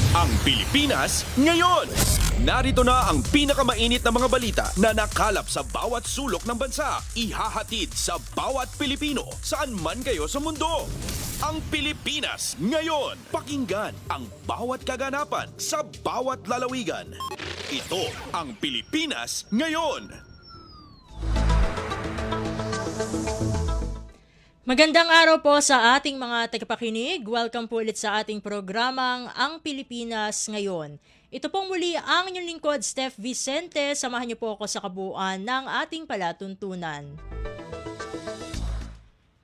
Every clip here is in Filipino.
Ang Pilipinas ngayon. Narito na ang pinakamainit na mga balita na nakalap sa bawat sulok ng bansa. Ihahatid sa bawat Pilipino saan man kayo sa mundo. Ang Pilipinas ngayon. Pakinggan ang bawat kaganapan sa bawat lalawigan. Ito ang Pilipinas ngayon. Magandang araw po sa ating mga tagapakinig. Welcome po ulit sa ating programang Ang Pilipinas Ngayon. Ito pong muli ang inyong lingkod, Steph Vicente. Samahan niyo po ako sa kabuuan ng ating palatuntunan.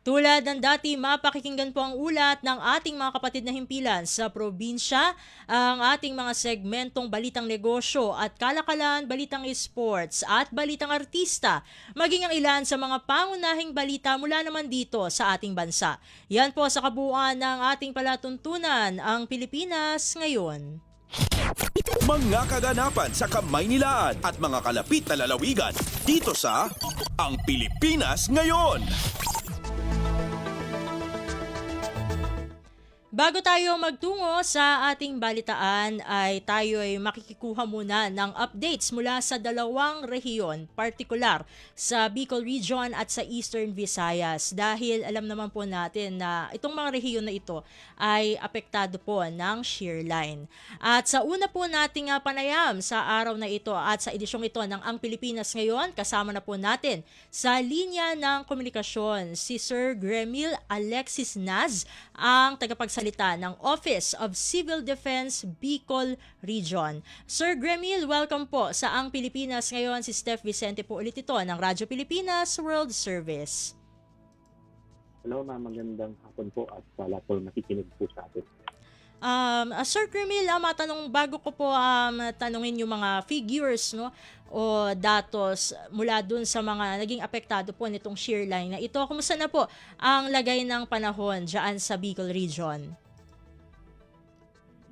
Tulad ng dati, mapakikinggan po ang ulat ng ating mga kapatid na himpilan sa probinsya, ang ating mga segmentong balitang negosyo at kalakalan, balitang esports at balitang artista, maging ang ilan sa mga pangunahing balita mula naman dito sa ating bansa. Yan po sa kabuuan ng ating palatuntunan, ang Pilipinas Ngayon. Mga kaganapan sa Kamaynilaan at mga kalapit na lalawigan dito sa Ang Pilipinas Ngayon. Bago tayo magtungo sa ating balitaan ay tayo ay makikikuha muna ng updates mula sa dalawang rehiyon, partikular sa Bicol Region at sa Eastern Visayas dahil alam naman po natin na itong mga rehiyon na ito ay apektado po ng shear line. At sa una po nating panayam sa araw na ito at sa edisyong ito ng Ang Pilipinas Ngayon, kasama na po natin sa linya ng komunikasyon si Sir Gremil Alexis Naz, ang tagapagsalita ng Office of Civil Defense Bicol Region. Sir Gremil, welcome po sa Ang Pilipinas Ngayon. Si Steph Vicente po ulit ito ng Radyo Pilipinas World Service. Hello ma'am, magandang hapon po at sa lahat po nakikinig po sa atin. Sir Gremil, matanong bago ko po tanungin yung mga figures no o datos mula dun sa mga naging apektado po nitong shear line na ito. Kumusta na po ang lagay ng panahon diyan sa Bicol Region?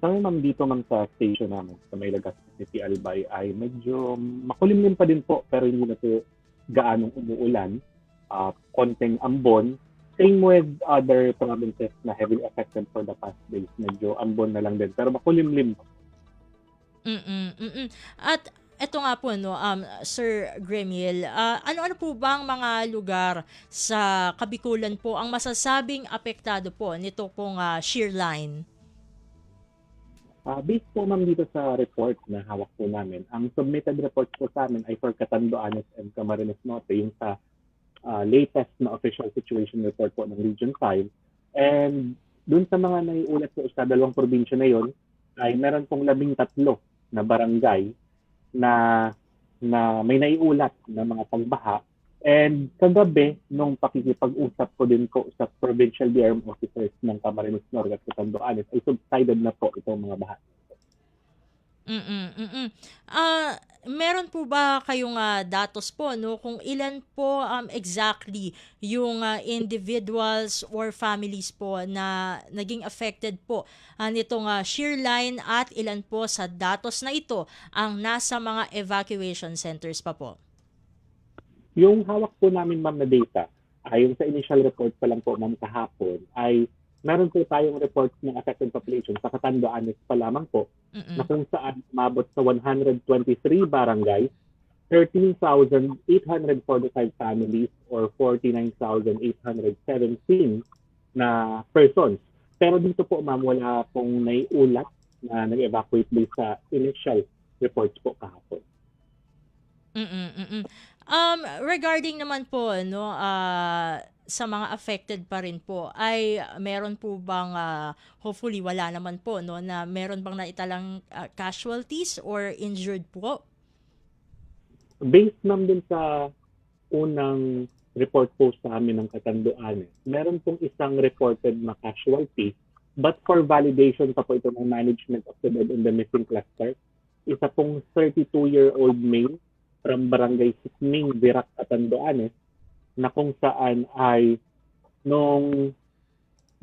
Kami ma'am dito ma'am sa station namin sa may Lagas City Albay ay medyo makulimlim pa din po pero hindi na po gaanong umuulan. Konting ambon. Same with other provinces na heavily affected for the past days. Medyo ambon na lang din pero makulimlim. At eto nga po no, Sir Gremil, ano-ano po bang mga lugar sa Kabikulan po ang masasabing apektado po nito pong shear line? Based po ma'am dito sa report na hawak po namin, ang submitted report po sa amin ay for Catanduanes and Camarines Norte, yung sa latest na official situation report po ng Region 5. And dun sa mga naiulat po sa dalawang probinsya na yon, ay meron pong 13 na barangay na may naiulat na mga pagbaha. And kagabi, nung pakikipag-usap ko din po sa provincial DRM officers ng Camarines Norte at Catanduanes, ay subsided na po itong mga baha. Meron po ba kayong datos po no kung ilan po exactly yung individuals or families po na naging affected po nitong shear line at ilan po sa datos na ito ang nasa mga evacuation centers pa po? Yung hawak po namin ma'am na data, yung sa initial report pa lang po ma'am kahapon, ay meron po tayong report ng affected population sa Catanduanes pa lamang po, na kung saan umabot sa 123 barangay, 13,845 families or 49,817 na persons. Pero dito po ma'am, wala pong naiulat na nag-evacuate based sa initial reports po kahapon. Regarding naman po no sa mga affected pa rin po ay meron po bang hopefully wala naman po no na meron bang naitalang casualties or injured po? Based ma'am din sa unang report po sa amin ng Catanduanes, meron pong isang reported na casualty, but for validation pa po ito ng management of the dead and the missing cluster, isa pong 32-year-old male from Barangay Sikming, Virac, Catanduanes, na kung saan ay nung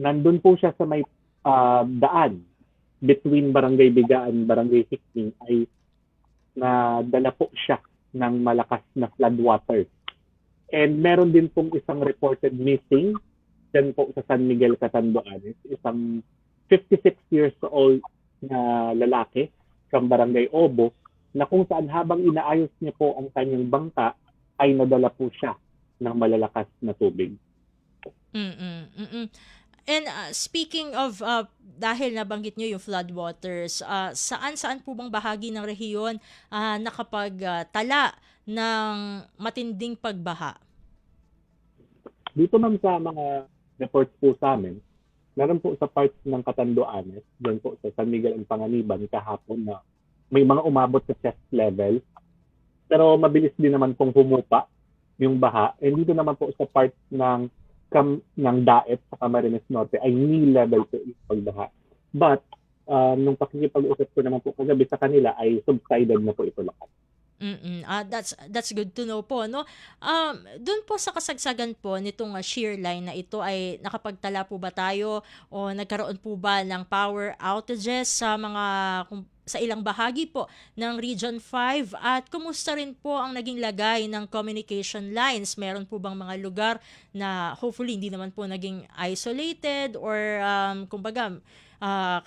nandun po siya sa may daan between Barangay Bigaan, Barangay Sikming, ay nadala po siya ng malakas na floodwater. And meron din pong isang reported missing dyan po sa San Miguel, Catanduanes, isang 56 years old na lalaki from Barangay Obo na kung saan habang inaayos niya po ang kanyang bangka ay nadala po siya ng malalakas na tubig. Mm-mm, mm-mm. And speaking of, dahil nabanggit nyo yung floodwaters, saan-saan po bang bahagi ng rehiyon nakapagtala ng matinding pagbaha? Dito ma'am sa mga reports po sa amin, meron po sa parts ng Catanduanes, doon po sa San Miguel and Panganiban kahapon na may mga umabot sa chest level. Pero mabilis din naman pong humupa yung baha. And dito naman po sa parts ng Daet sa Camarines Norte ay knee level po yung pagbaha. But nung pakikipag-usap ko naman po kagabi sa kanila ay subsided na po ito lahat. That's good to know po, no? Doon po sa kasagsagan po nitong shear line na ito ay nakapagtala po ba tayo o nagkaroon po ba ng power outages sa ilang bahagi po ng Region 5 at kumusta rin po ang naging lagay ng communication lines? Meron po bang mga lugar na hopefully hindi naman po naging isolated or kumbaga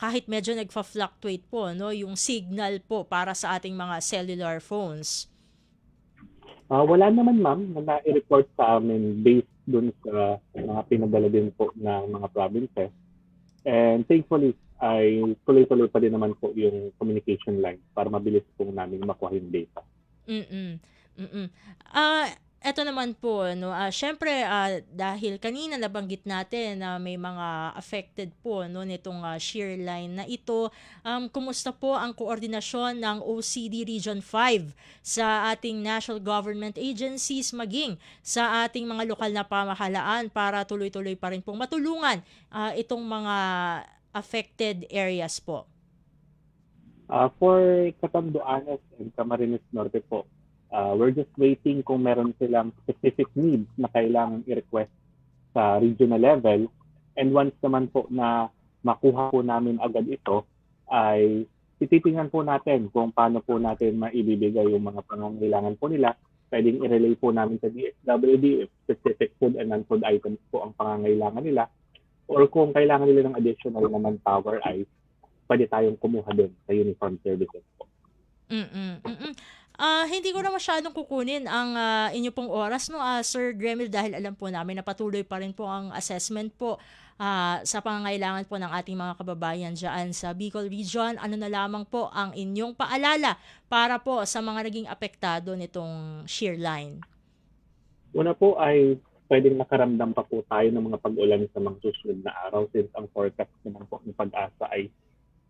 kahit medyo nagfa-fluctuate po, no, yung signal po para sa ating mga cellular phones? Wala naman ma'am na na-report sa amin based dun sa mga pinadala din po ng mga provinces. And thankfully, ay tuloy-tuloy pa din naman po yung communication line para mabilis pong namin makuha yung data. Eto naman po, no, syempre dahil kanina nabanggit natin na may mga affected po, no, nitong shear line na ito, kumusta po ang koordinasyon ng OCD Region 5 sa ating national government agencies maging sa ating mga lokal na pamahalaan para tuloy-tuloy pa rin pong matulungan itong mga affected areas po? For Catanduanes and Camarines Norte po, we're just waiting kung meron silang specific needs na kailangang i-request sa regional level. And once naman po na makuha po namin agad ito, ay tititingnan po natin kung paano po natin maibibigay yung mga pangangailangan po nila. Pwedeng i-relay po namin sa DSWD if specific food and non-food items po ang pangangailangan nila. Or kung kailangan nila ng additional na manpower ay pwede tayong kumuha din sa uniform services po. Hindi ko na masyadong kukunin ang inyo pong oras, no, Sir Gremil, dahil alam po namin na patuloy pa rin po ang assessment po sa pangangailangan po ng ating mga kababayan dyan sa Bicol Region. Ano na lamang po ang inyong paalala para po sa mga naging apektado nitong shear line? Una po ay pwedeng nakaramdam pa po tayo ng mga pag-ulan sa mga susunod na araw since ang forecast naman po ng Pag-asa ay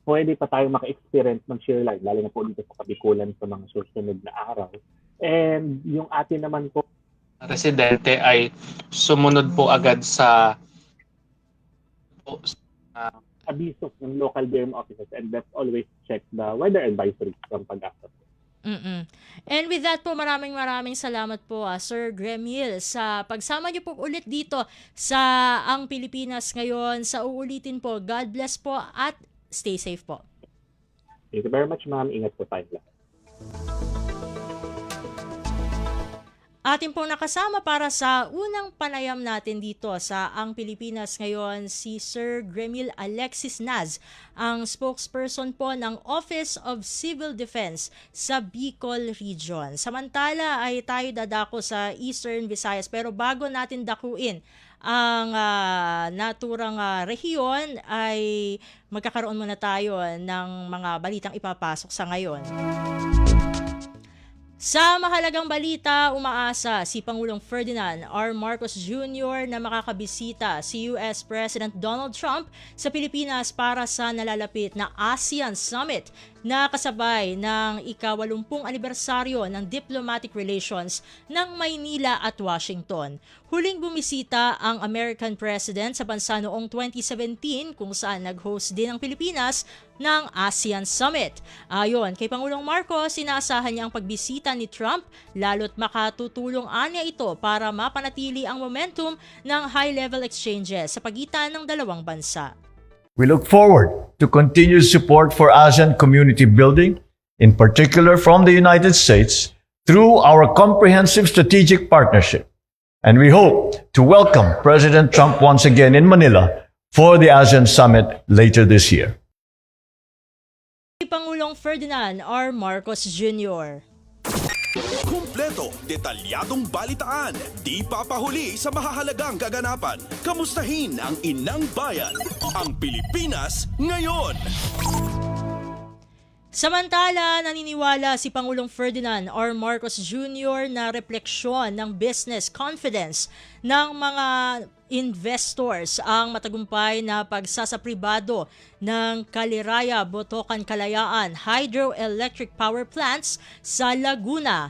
pwede pa tayo maka-experience ng shear line, lalo na po dito sa Kabikulan sa mga susunod na araw. And yung atin naman po residente ay sumunod po agad sa abiso ng local BM offices and let's always check the weather advisories from Pag-asa. And with that po, maraming salamat po, Sir Gremil, sa pagsama niyo po ulit dito sa Ang Pilipinas Ngayon. Sa uulitin po, God bless po at stay safe po. Thank you very much, ma'am. Ingat po tayo lahat. Atin pong nakasama para sa unang panayam natin dito sa Ang Pilipinas Ngayon si Sir Gremil Alexis Naz, ang spokesperson po ng Office of Civil Defense sa Bicol Region. Samantala ay tayo dadako sa Eastern Visayas, pero bago natin dakuin ang naturang rehiyon ay magkakaroon muna tayo ng mga balitang ipapasok sa ngayon. Sa mahalagang balita, umaasa si Pangulong Ferdinand R. Marcos Jr. na makakabisita si US President Donald Trump sa Pilipinas para sa nalalapit na ASEAN Summit na kasabay ng ika-80 anibersaryo ng diplomatic relations ng Maynila at Washington. Huling bumisita ang American President sa bansa noong 2017 kung saan nag-host din ang Pilipinas ng ASEAN Summit. Ayon kay Pangulong Marcos, inaasahan niya ang pagbisita ni Trump lalo't makatutulong anya ito para mapanatili ang momentum ng high-level exchanges sa pagitan ng dalawang bansa. We look forward to continued support for ASEAN community building, in particular from the United States, through our comprehensive strategic partnership. And we hope to welcome President Trump once again in Manila for the ASEAN Summit later this year. Pangulong Ferdinand R. Marcos Jr. Kumpleto, detalyadong balitaan, di papahuli sa mahahalagang kaganapan. Kamustahin ang inang bayan, ang Pilipinas ngayon. Samantala, naniniwala si Pangulong Ferdinand R. Marcos Jr. na refleksyon ng business confidence ng mga investors ang matagumpay na pagsasapribado ng Caliraya, Botocan, Kalayaan hydroelectric power plants sa Laguna.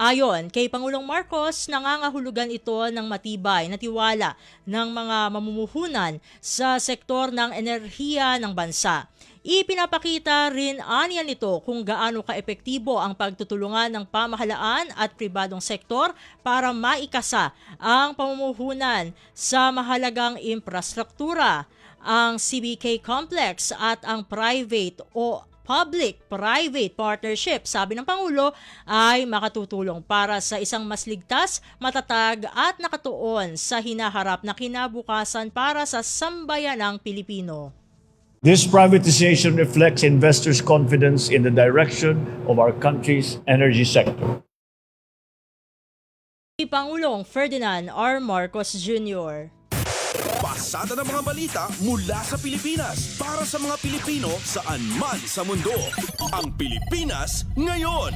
Ayon kay Pangulong Marcos, nangangahulugan ito ng matibay na tiwala ng mga mamumuhunan sa sektor ng enerhiya ng bansa. Ipinapakita rin aniya nito kung gaano kaepektibo ang pagtutulungan ng pamahalaan at pribadong sektor para maikasa ang pamumuhunan sa mahalagang infrastruktura. Ang CBK Complex at ang private o public-private partnership, sabi ng Pangulo, ay makatutulong para sa isang mas ligtas, matatag at nakatuon sa hinaharap na kinabukasan para sa sambayanang Pilipino. This privatization reflects investors' confidence in the direction of our country's energy sector. Pangulong Ferdinand R. Marcos Jr. Pasada ng mga balita mula sa Pilipinas para sa mga Pilipino saan man sa mundo. Ang Pilipinas ngayon.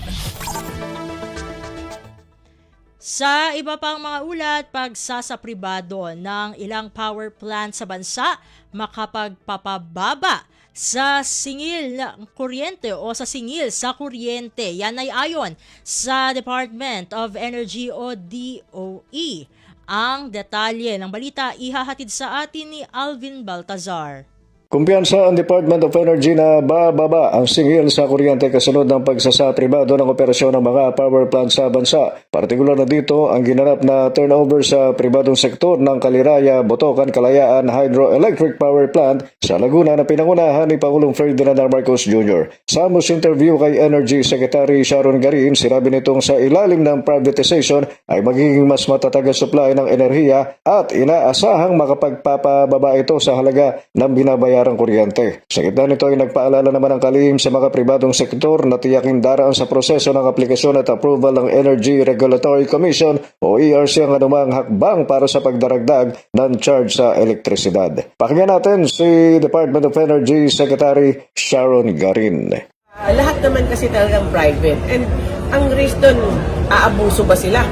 Sa iba pang mga ulat, pagsasapribado ng ilang power plant sa bansa makapagpapababa sa singil ng kuryente o sa singil sa kuryente. Yan ay ayon sa Department of Energy o DOE. Ang detalye ng balita ihahatid sa atin ni Alvin Baltazar. Kumpiyansa ang Department of Energy na bababa ang singil sa kuryente kasunod ng pagsasapribado ng operasyon ng mga power plant sa bansa. Partikular na dito ang ginanap na turnover sa pribadong sektor ng Caliraya, Botocan, Kalayaan Hydroelectric Power Plant sa Laguna na pinangunahan ni Pangulong Ferdinand R. Marcos Jr. Sa interview kay Energy Secretary Sharon Garin, sinabi nitong sa ilalim ng privatization ay magiging mas matatag ang supply ng enerhiya at inaasahang makapagpapababa ito sa halaga ng binabayaran ang kuryente. Sa gitna nito ay nagpaalala naman ang kalihim sa mga pribadong sektor na tiyaking daraan sa proseso ng aplikasyon at approval ng Energy Regulatory Commission o ERC ang anumang hakbang para sa pagdaragdag ng charge sa elektrisidad. Pakinggan natin si Department of Energy Secretary Sharon Garin. Lahat naman kasi talagang private and ang risk doon, aabuso ba sila?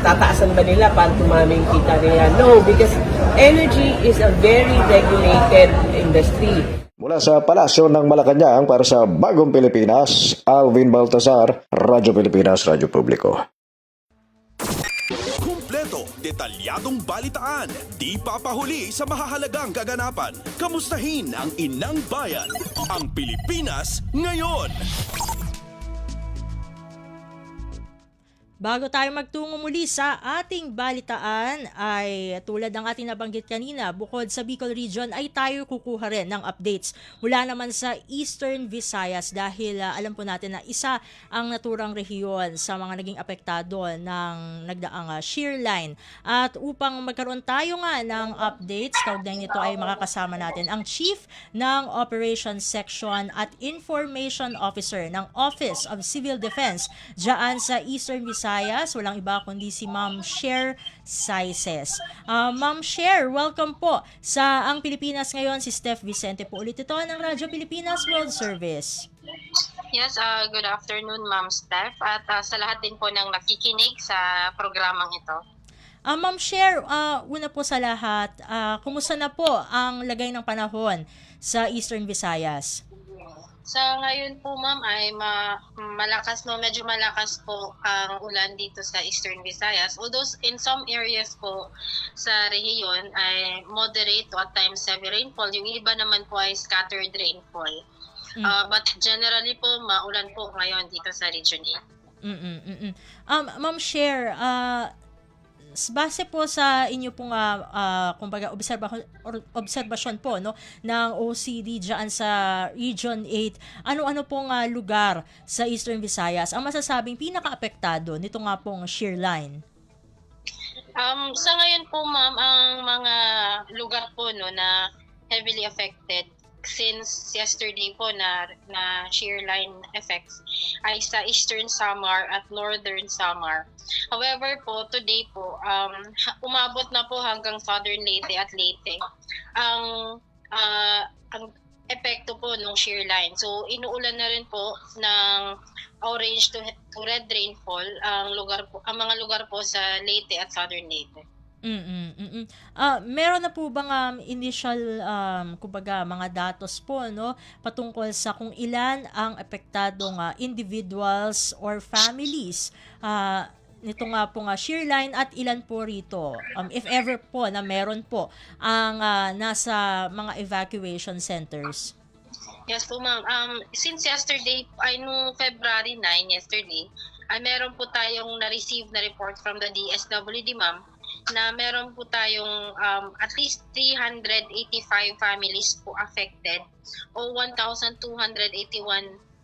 Tataasan ba nila para tumaming kita nila? No, because energy is a very regulated industry. Mula sa Palasyo ng Malacanang para sa Bagong Pilipinas, Alvin Baltazar, Radyo Pilipinas, Radyo Publiko. Kumpleto, detalyadong balitaan, di papahuli sa mahahalagang kaganapan. Kamustahin ang inang bayan, ang Pilipinas ngayon. Bago tayo magtungo muli sa ating balitaan ay tulad ng ating nabanggit kanina, bukod sa Bicol Region ay tayo kukuha rin ng updates mula naman sa Eastern Visayas dahil alam po natin na isa ang naturang rehiyon sa mga naging apektado ng nagdaang shear line. At upang magkaroon tayo nga ng updates, kaugnay nito ay makakasama natin ang Chief ng Operations Section at Information Officer ng Office of Civil Defense dyan sa Eastern Visayas. Walang iba kundi si Ma'am Cher Saices. Ma'am Cher, welcome po sa Ang Pilipinas Ngayon. Si Steph Vicente po ulit ito ng Radyo Pilipinas World Service. Yes, good afternoon Ma'am Steph at sa lahat din po ng nakikinig sa programang ito. Ma'am Cher, una po sa lahat, kumusta na po ang lagay ng panahon sa Eastern Visayas? Sa ngayon po ma'am ay medyo malakas po ang ulan dito sa Eastern Visayas. Although in some areas po sa rehiyon ay moderate to at times heavy rainfall. Yung iba naman po ay scattered rainfall. But generally po maulan po ngayon dito sa Region 8. Ma'am Cher, base po sa inyo pong kumbaga obserbasyon po no ng OCD diyan sa Region 8, ano-ano pong lugar sa Eastern Visayas ang masasabing pinaka-apektado nito nga pong shear line? Sa ngayon po ma'am, ang mga lugar po no na heavily affected since yesterday po na shear line effects ay sa Eastern Samar at Northern Samar. However po, today po, umabot na po hanggang Southern Leyte at Leyte ang epekto po ng shear line. So, inuulan na rin po ng orange to red rainfall ang mga lugar po sa Leyte at Southern Leyte. Meron na po bang initial kumbaga mga datos po no patungkol sa kung ilan ang apektadong individuals or families nito nga po shear line at ilan po rito if ever po na meron po ang nasa mga evacuation centers? Yes po ma'am. Since yesterday ay nung February 9 yesterday ay meron po tayong na-receive na report from the DSWD ma'am na meron po tayong at least 385 families po affected o 1,281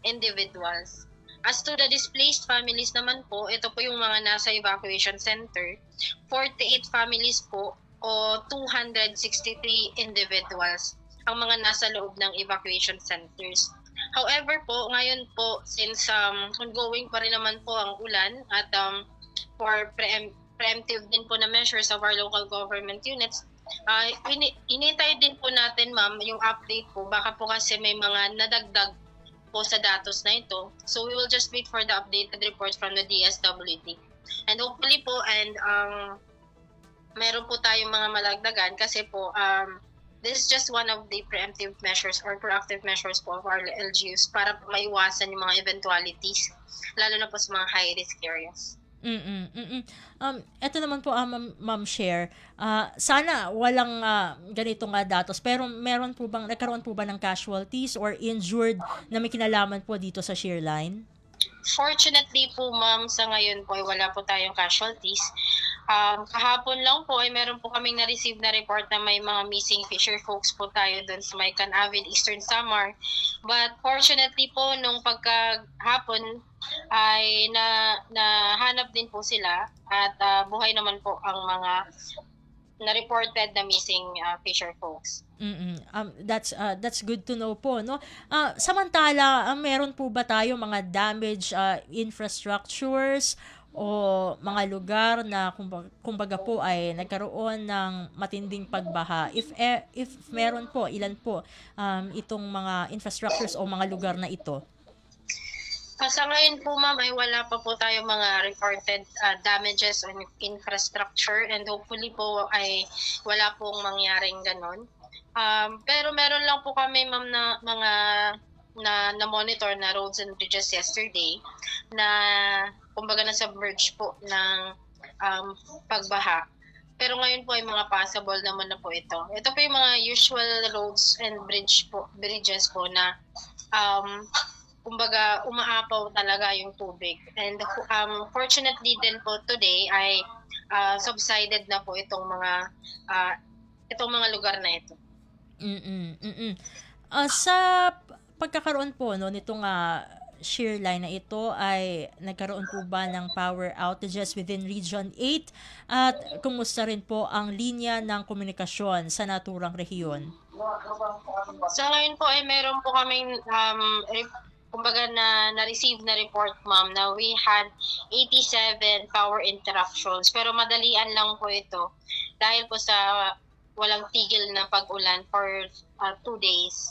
individuals. As to the displaced families naman po, ito po yung mga nasa evacuation center, 48 families po o 263 individuals ang mga nasa loob ng evacuation centers. However po, ngayon po, since ongoing pa rin naman po ang ulan at for preemptive din po na measures of our local government units, initay din po natin ma'am yung update po. Baka po kasi may mga nadagdag po sa datos na ito. So we will just wait for the updated reports from the DSWD. And hopefully po, meron po tayong mga malagdagan kasi po, this is just one of the preemptive measures or proactive measures po of our LGUs para po maiwasan yung mga eventualities, lalo na po sa mga high-risk areas. Ito naman po Ma'am Cher, sana walang ganito datos pero nagkaroon po ba ng casualties or injured na may kinalaman po dito sa shear line? Fortunately po ma'am, sa ngayon po ay wala po tayong casualties. Kahapon lang po ay meron po kaming na-receive na report na may mga missing fisher folks po tayo doon sa may Canavin, Eastern Samar. But fortunately po, nung pagkahapon ay nahanap din po sila at buhay naman po ang mga na-reported na missing fisher folks. That's good to know po, no? Samantala, meron po ba tayo mga damaged infrastructures o mga lugar na kumbaga po ay nagkaroon ng matinding pagbaha? If meron po, ilan po itong mga infrastructures o mga lugar na ito? Sa ngayon po ma'am ay wala pa po tayo mga reported damages on infrastructure and hopefully po ay wala pong mangyaring ganon. Pero meron lang po kami ma'am na mga na monitor na roads and bridges yesterday na kumbaga na-submerge po ng pagbaha. Pero ngayon po ay mga passable naman na po ito. Ito po yung mga usual roads and bridges po na kumbaga umaapaw talaga yung tubig. And fortunately din po today ay subsided na po itong mga lugar na ito. Sa pagkakaroon po nitong shear line na ito ay nagkaroon po ba ng power outages within Region 8 at kumusta rin po ang linya ng komunikasyon sa naturang rehiyon? Sa ngayon po ay meron po kaming kumbaga na-receive na report ma'am na we had 87 power interruptions pero madalian lang po ito dahil po sa walang tigil na pag-ulan for 2 days.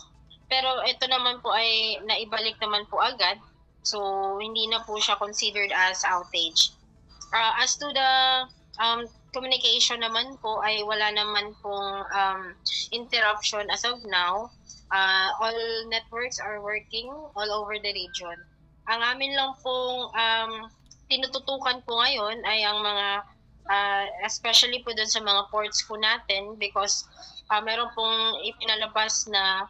Pero ito naman po ay naibalik naman po agad. So, hindi na po siya considered as outage. As to the communication naman po ay wala naman pong interruption as of now. All networks are working all over the region. Ang amin lang pong tinututukan po ngayon ay ang mga especially po dun sa mga ports po natin because meron pong ipinalabas na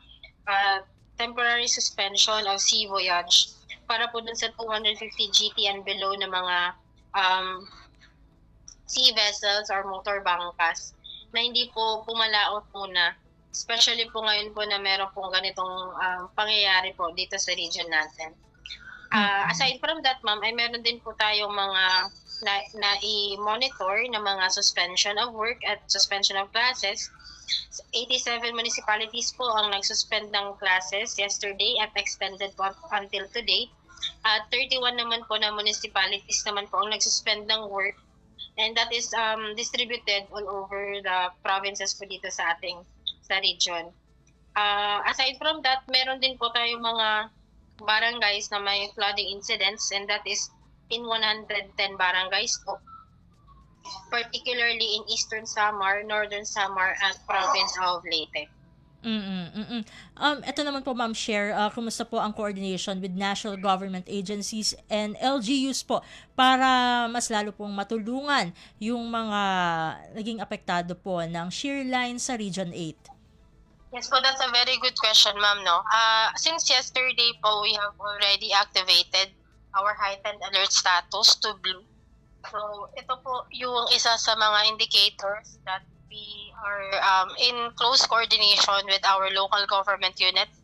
temporary suspension of sea voyage para po dun sa 250 GT and below na mga sea vessels or motor bangkas na hindi po pumalaot muna. Especially po ngayon po na meron pong ganitong pangyayari po dito sa region natin. Aside from that, ma'am, ay meron din po tayong mga na i-monitor na mga suspension of work at suspension of classes 87 municipalities po ang nagsuspend ng classes yesterday at extended po until today. At 31 naman po na municipalities naman po ang nagsuspend ng work, and that is distributed all over the provinces po dito sa region. Aside from that, meron din po tayong mga barangays na may flooding incidents, and that is in 110 barangays po, particularly in Eastern Samar, Northern Samar, at province of Leyte. Ito naman po, Ma'am Cher, kumusta po ang coordination with national government agencies and LGUs po para mas lalo pong matulungan yung mga naging apektado po ng shear line sa Region 8? Yes po, that's a very good question, ma'am. No? Since yesterday po, we have already activated our heightened alert status to blue. So, ito po yung isa sa mga indicators that we are in close coordination with our local government units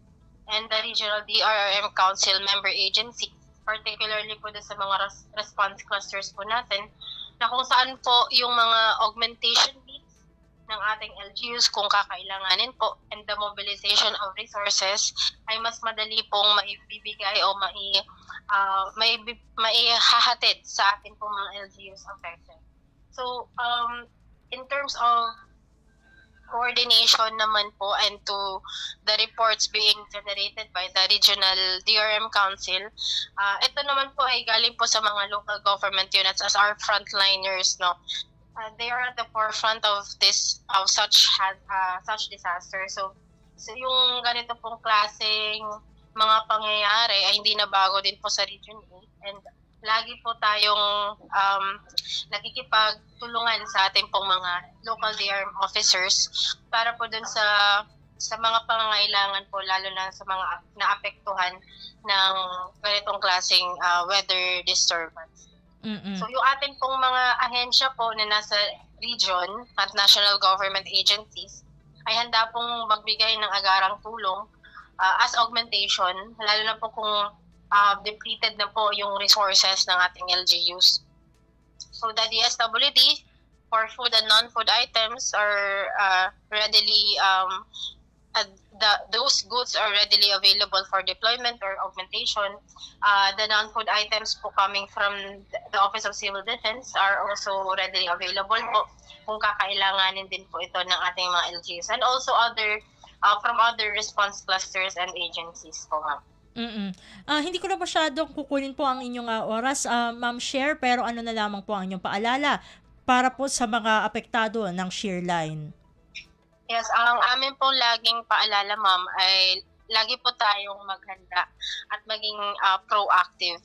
and the regional DRRM Council member agencies, particularly po sa mga response clusters po natin, na kung saan po yung mga augmentation needs ng ating LGUs kung kakailanganin po, and the mobilization of resources ay mas madali pong maibibigay o maihahatid sa ating pong mga LGUs affected. So, in terms of coordination naman po and to the reports being generated by the regional DRM Council, ito naman po ay galing po sa mga local government units as our frontliners, no? They are at the forefront of such disaster. So yung ganito pong klaseng mga pangyayari ay hindi na bago din po sa Region 8, and lagi po tayong nakikipagtulungan sa ating pong mga local DRM officers para po dun sa mga pangangailangan po, lalo na sa mga naapektuhan ng ganitong klaseng weather disturbance. So yung ating pong mga ahensya po na nasa region at national government agencies ay handa pong magbigay ng agarang tulong as augmentation, lalo na po kung depleted na po yung resources ng ating LGUs. So the DSWD for food and non-food items are readily those goods are readily available for deployment or augmentation. The non-food items po coming from the Office of Civil Defense are also readily available po kung kakailanganin din po ito ng ating mga LGUs, and also from other response clusters and agencies po, ma'am. Hindi ko na masyadong kukunin po ang inyong oras, Ma'am Cher, pero ano na lamang po ang inyong paalala para po sa mga apektado ng shear line? Yes, ang amin po laging paalala, ma'am, ay lagi po tayong maghanda at maging proactive.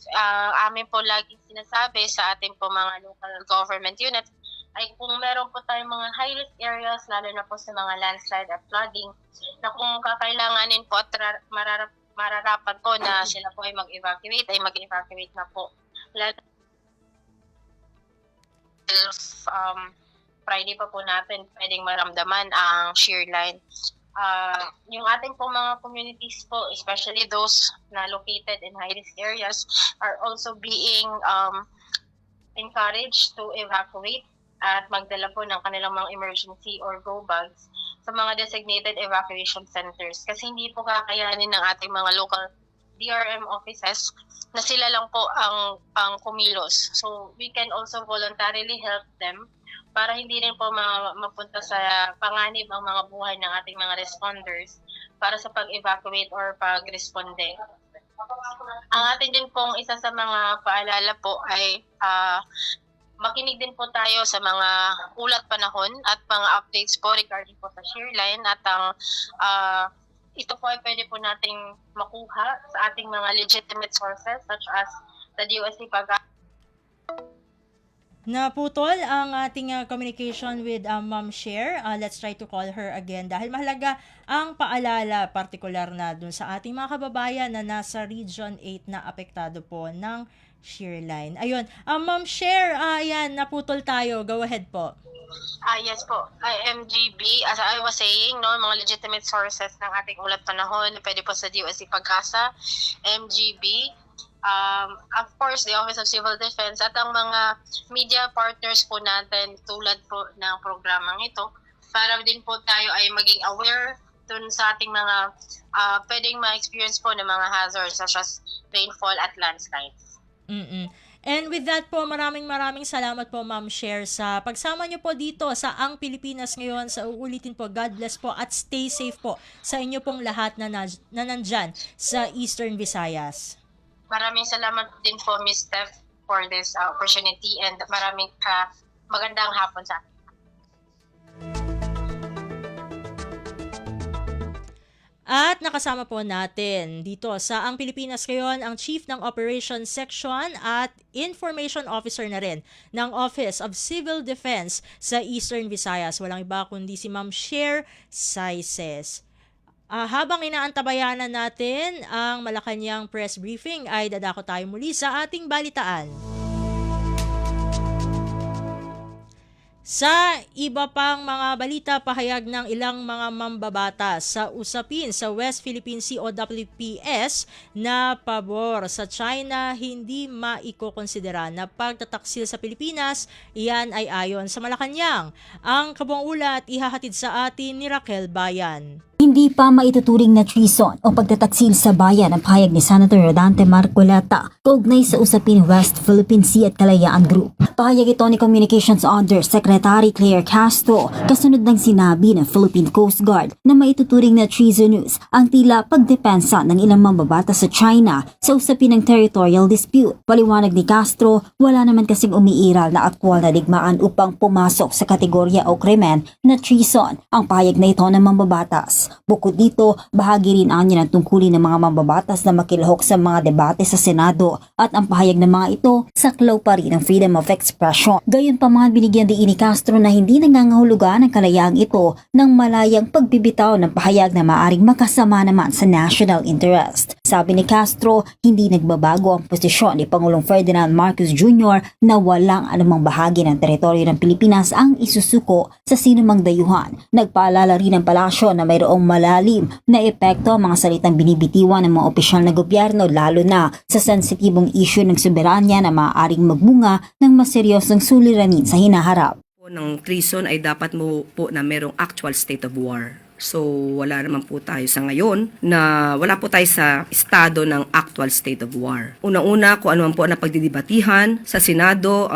Amin po laging sinasabi sa ating po mga local government units ay kung meron po tayong mga high-risk areas, lalo na po sa mga landslide at flooding, na kung kakailanganin po at mararapat po na sila po ay mag-evacuate, na po. Lalo Friday pa po natin pwedeng maramdaman ang shear line. Yung ating po mga communities po, especially those na located in high-risk areas, are also being encouraged to evacuate at magdala po ng kanilang mga emergency or go bags sa mga designated evacuation centers. Kasi hindi po kakayanin ng ating mga local DRM offices na sila lang po ang kumilos. So we can also voluntarily help them para hindi rin po mapunta sa panganib ang mga buhay ng ating mga responders para sa pag-evacuate or pag-responde. Ang atin din pong isa sa mga paalala po ay makinig din po tayo sa mga ulat panahon at mga updates po regarding po sa shear line, at ito po ay pwede po nating makuha sa ating mga legitimate sources such as the DOST Naputol ang ating communication with Ma'am Cher. Let's try to call her again dahil mahalaga ang paalala, partikular na dun sa ating mga kababayan na nasa Region 8 na apektado po ng shear line. Ayun, Ma'am Cher, ayan, naputol tayo. Go ahead po. Yes po. MGB, as I was saying, no, mga legitimate sources ng ating ulat panahon, pwede po sa DOST Pag-asa, MGB, of course, the Office of Civil Defense, at ang mga media partners po natin tulad po ng programang ito. para din po tayo ay maging aware dun sa ating mga pwedeng ma-experience po ng mga hazards such as rainfall at landslides. And with that po, maraming salamat po, Ma'am Cher, sa pagsama niyo po dito sa Ang Pilipinas Ngayon. Sa uulitin po, God bless po at stay safe po sa inyo pong lahat na nandyan sa Eastern Visayas. Maraming salamat din po, Ms. Steph, for this opportunity and maraming magandang hapon sa atin. At nakasama po natin dito sa Ang Pilipinas Ngayon ang Chief ng Operations Section at Information Officer na rin ng Office of Civil Defense sa Eastern Visayas. Walang iba kundi si Ma'am Cher Saices. Habang inaantabayanan natin ang Malacanang press briefing ay dadako tayo muli sa ating balitaan. Sa iba pang mga balita, pahayag ng ilang mga mambabatas sa usapin sa West Philippine Sea o WPS na pabor sa China hindi maikokonsidera na pagtataksil sa Pilipinas. Iyan ay ayon sa Malacanang. Ang kabuang ulat ihahatid sa atin ni Raquel Bayan. Hindi pa maituturing na treason o pagtataksil sa bayan ang pahayag ni Senator Rodante Marcoleta kaugnay sa usapin West Philippine Sea at Kalayaan Group. Pahayag ito ni Communications Under Secretary Claire Castro kasunod ng sinabi ng Philippine Coast Guard na maituturing na treasonous ang tila pagdepensa ng ilang mambabatas sa China sa usapin ng territorial dispute. Paliwanag ni Castro, wala naman kasing umiiral na aktwal na digmaan upang pumasok sa kategorya o krimen na treason ang pahayag na ito ng mambabatas. Bukod dito, bahagi rin anya ng tungkulin ng mga mambabatas na makilahok sa mga debate sa Senado at ang pahayag ng mga ito saklaw pa rin ng freedom of expression. Gayunpaman, binigyan din ni Castro na hindi nangangahulugan ang kalayaang ito ng malayang pagbibitaw ng pahayag na maaring makasama naman sa national interest. Sabi ni Castro, hindi nagbabago ang posisyon ni Pangulong Ferdinand Marcos Jr. na walang anumang bahagi ng teritoryo ng Pilipinas ang isusuko sa sinumang dayuhan. Nagpaalala rin ng palasyo na mayroong malalim na epekto ang mga salitang binibitiwan ng mga opisyal na gobyerno lalo na sa sensitibong issue ng soberanya na maaaring magbunga ng maseryosong suliranin sa hinaharap. Ng treason ay dapat mo po na merong actual state of war. So wala naman po tayo sa ngayon na wala po tayo sa estado ng actual state of war. Una-una, kung ano man po na pagdidibatihan sa Senado,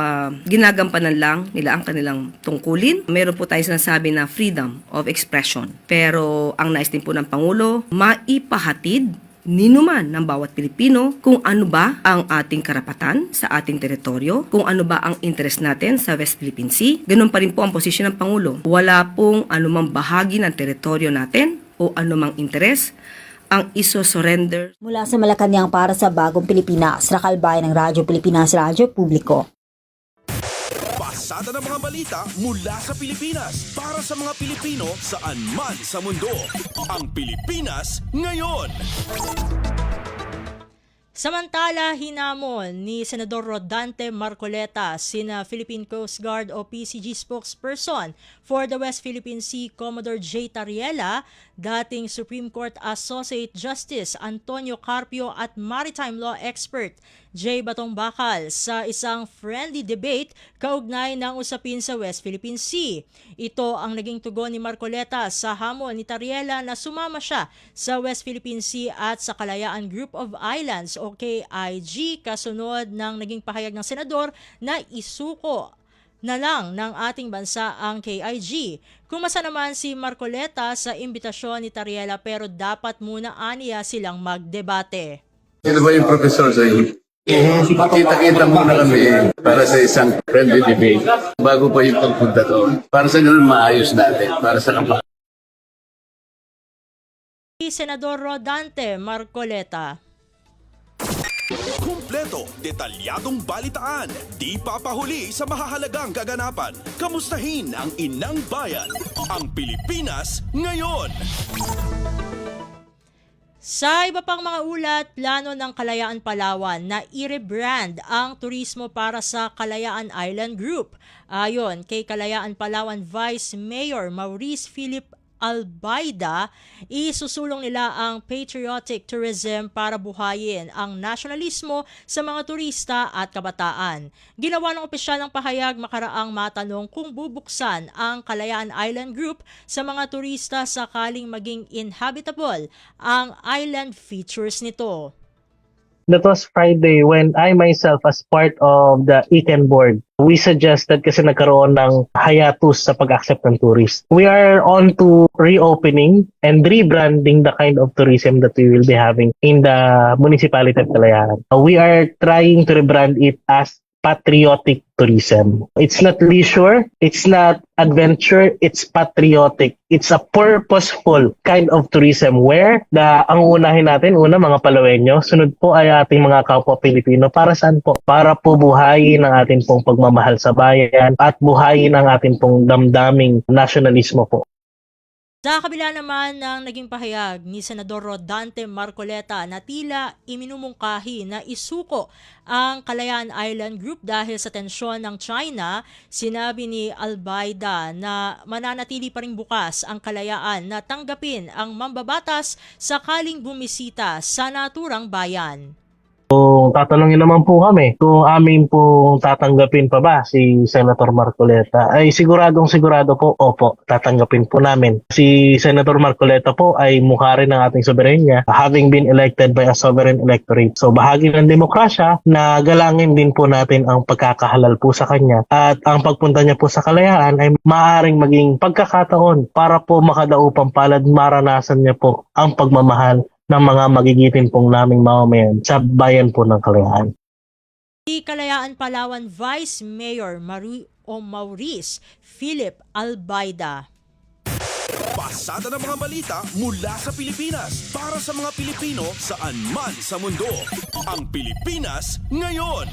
ginagampanan lang nila ang kanilang tungkulin. Meron po tayo sinasabi na freedom of expression. Pero ang nais din po ng Pangulo, maipahatid ninuman ng bawat Pilipino kung ano ba ang ating karapatan sa ating teritoryo, kung ano ba ang interest natin sa West Philippine Sea. Ganun pa rin po ang posisyon ng Pangulo. Wala pong anumang bahagi ng teritoryo natin o anumang interes ang iso-surrender. Mula sa Malacanang para sa Bagong Pilipinas, Raquel Bayan ng Radyo Pilipinas, Radyo Publiko. Pasada ng mga balita mula sa Pilipinas para sa mga Pilipino saan man sa mundo. Ang Pilipinas Ngayon. Samantala, hinamon ni Senador Rodante Marcoleta sina Philippine Coast Guard o PCG spokesperson for the West Philippine Sea Commodore J. Tariela, dating Supreme Court Associate Justice Antonio Carpio at maritime law expert J. Batong Bakal sa isang friendly debate kaugnay ng usapin sa West Philippine Sea. Ito ang naging tugon ni Marcoleta sa hamon ni Tariela na sumama siya sa West Philippine Sea at sa Kalayaan Group of Islands o KIG kasunod ng naging pahayag ng senador na isuko na lang ng ating bansa ang KIG. Kumasa naman si Marcoleta sa imbitasyon ni Tariela pero dapat muna aniya silang magdebate. Sino ba yung professor sa inyo? Kita-kita muna kami para sa isang friendly debate bago pa yung pagpunta doon. Para sa ganun maayos natin. Para sa kapag. Senador Rodante Marcoleta. Kumpleto, detalyadong balitaan, di papahuli sa mahahalagang kaganapan. Kamustahin ang inang bayan, ang Pilipinas Ngayon. Sa iba pang mga ulat, plano ng Kalayaan Palawan na i-rebrand ang turismo para sa Kalayaan Island Group. Ayon kay Kalayaan Palawan Vice Mayor Maurice Philip Albaida, isusulong nila ang patriotic tourism para buhayin ang nasyonalismo sa mga turista at kabataan. Ginawa ng opisyal ng pahayag makaraang matanong kung bubuksan ang Kalayaan Island Group sa mga turista sakaling maging inhabitable ang island features nito. That was Friday when I myself as part of the ICANN board, we suggested kasi nagkaroon ng hiatus sa pag-accept ng tourists. We are on to reopening and rebranding the kind of tourism that we will be having in the municipality of Kalayaan. We are trying to rebrand it as patriotic tourism. It's not leisure, it's not adventure, it's patriotic. It's a purposeful kind of tourism where ang unahin natin, mga Palawenyo, sunod po ay ating mga kapwa Pilipino. Para saan po? Para po buhayin ang ating pong pagmamahal sa bayan at buhayin ang ating pong damdaming nasyonalismo po. Sa kabila naman ng naging pahayag ni Senador Rodante Marcoleta na tila iminumungkahi na isuko ang Kalayaan Island Group dahil sa tensyon ng China, sinabi ni Albaida na mananatili pa rin bukas ang Kalayaan na tanggapin ang mambabatas sakaling bumisita sa naturang bayan. Kung tatanungin naman po kami kung amin pong tatanggapin pa ba si Senator Marcoleta, ay sigurado po, opo, tatanggapin po namin. Si Senator Marcoleta po ay mukha rin ng ating soberenya, having been elected by a sovereign electorate. So bahagi ng demokrasya na galangin din po natin ang pagkakahalal po sa kanya. At ang pagpunta niya po sa Kalayaan ay maaaring maging pagkakataon para po makadaupang palad maranasan niya po ang pagmamahal ng mga magigitin pong naming mamamayan sa bayan po ng Kalayaan. Si Kalayaan Palawan Vice Mayor Maurice Philip Albaida. Pasada ng mga balita mula sa Pilipinas para sa mga Pilipino saan man sa mundo. Ang Pilipinas ngayon.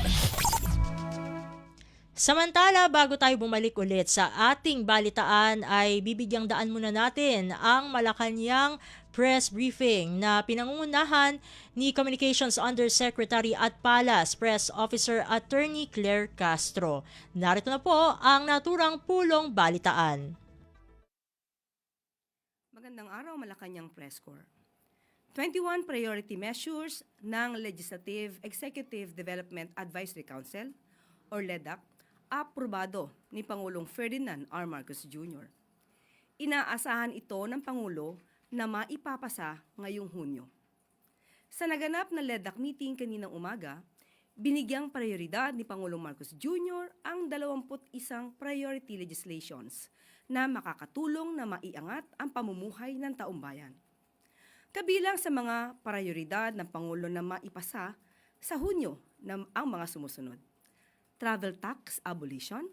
Samantala, bago tayo bumalik ulit sa ating balitaan ay bibigyang daan muna natin ang Malacanang press briefing na pinangungunahan ni Communications Undersecretary at Palas Press Officer Attorney Claire Castro. Narito na po ang naturang pulong balitaan. Magandang araw, Malacanang Press Corps. 21 priority measures ng Legislative Executive Development Advisory Council or LEDAC aprobado ni Pangulong Ferdinand R. Marcos Jr. Inaasahan ito ng Pangulo na maipapasa ngayong Hunyo. Sa naganap na LEDAC meeting kaninang umaga, binigyang prioridad ni Pangulong Marcos Jr. ang 21 priority legislations na makakatulong na maiangat ang pamumuhay ng taumbayan. Kabilang sa mga prioridad ng Pangulo na maipasa sa Hunyo ang mga sumusunod: travel tax abolition,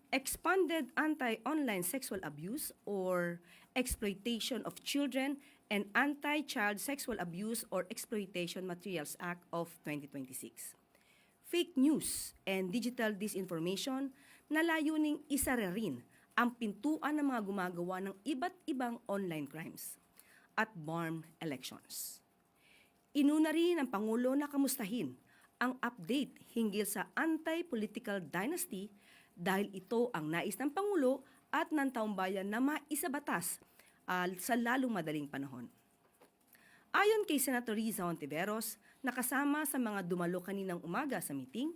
expanded anti-online sexual abuse or exploitation of children and Anti-Child Sexual Abuse or Exploitation Materials Act of 2026. Fake news and digital disinformation na layuning isa rin ang pintuan ng mga gumagawa ng iba't ibang online crimes at barm elections. Inuna rin ng Pangulo na kamustahin ang update hinggil sa anti-political dynasty dahil ito ang nais ng Pangulo at ng taumbayan na maisabatas sa lalong madaling panahon. Ayon kay Senator Riza Hontiveros, na kasama sa mga dumalo kaninang umaga sa meeting,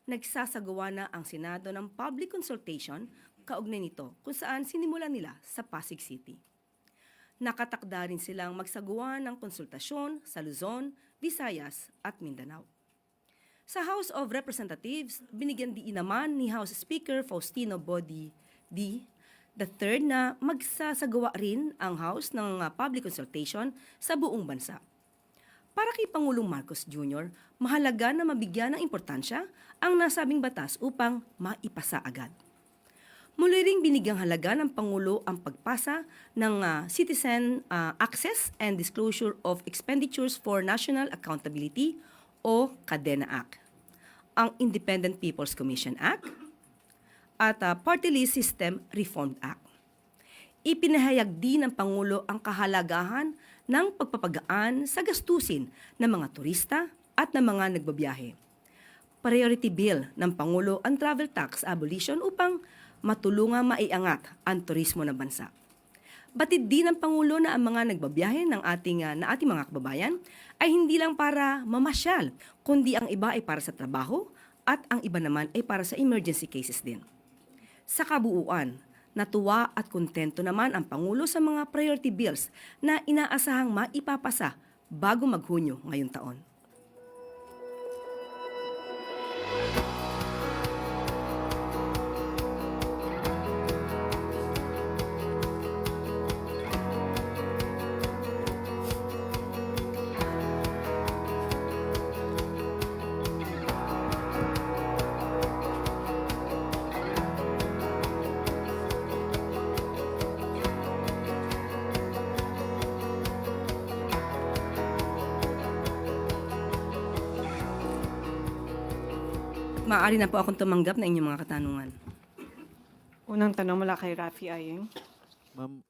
nagsasagawa na ang Senado ng public consultation kaugnay nito kung saan sinimulan nila sa Pasig City. Nakatakda rin silang magsagawa ng konsultasyon sa Luzon, Visayas at Mindanao. Sa House of Representatives, binigyan diin naman ni House Speaker Faustino Body D. the third na magsasagawa rin ang House ng public consultation sa buong bansa. Para kay Pangulong Marcos Jr., mahalaga na mabigyan ng importansya ang nasabing batas upang maipasa agad. Muli ring binigyang halaga ng Pangulo ang pagpasa ng Citizen Access and Disclosure of Expenditures for National Accountability o CADENA Act, ang Independent People's Commission Act, at Party List System Reform Act. Ipinahayag din ng Pangulo ang kahalagahan ng pagpapagaan sa gastusin ng mga turista at ng mga nagbabiyahe. Priority bill ng Pangulo ang travel tax abolition upang matulungan maiangat ang turismo ng bansa. Batid din ng Pangulo na ang mga nagbabiyahe na ating mga kababayan ay hindi lang para mamasyal, kundi ang iba ay para sa trabaho at ang iba naman ay para sa emergency cases din. Sa kabuuan, natuwa at kontento naman ang Pangulo sa mga priority bills na inaasahang maipapasa bago mag-Hunyo ngayong taon. Maaari na po akong tumanggap na inyong mga katanungan. Unang tanong mula kay Rafi Ayeng. Ma'am.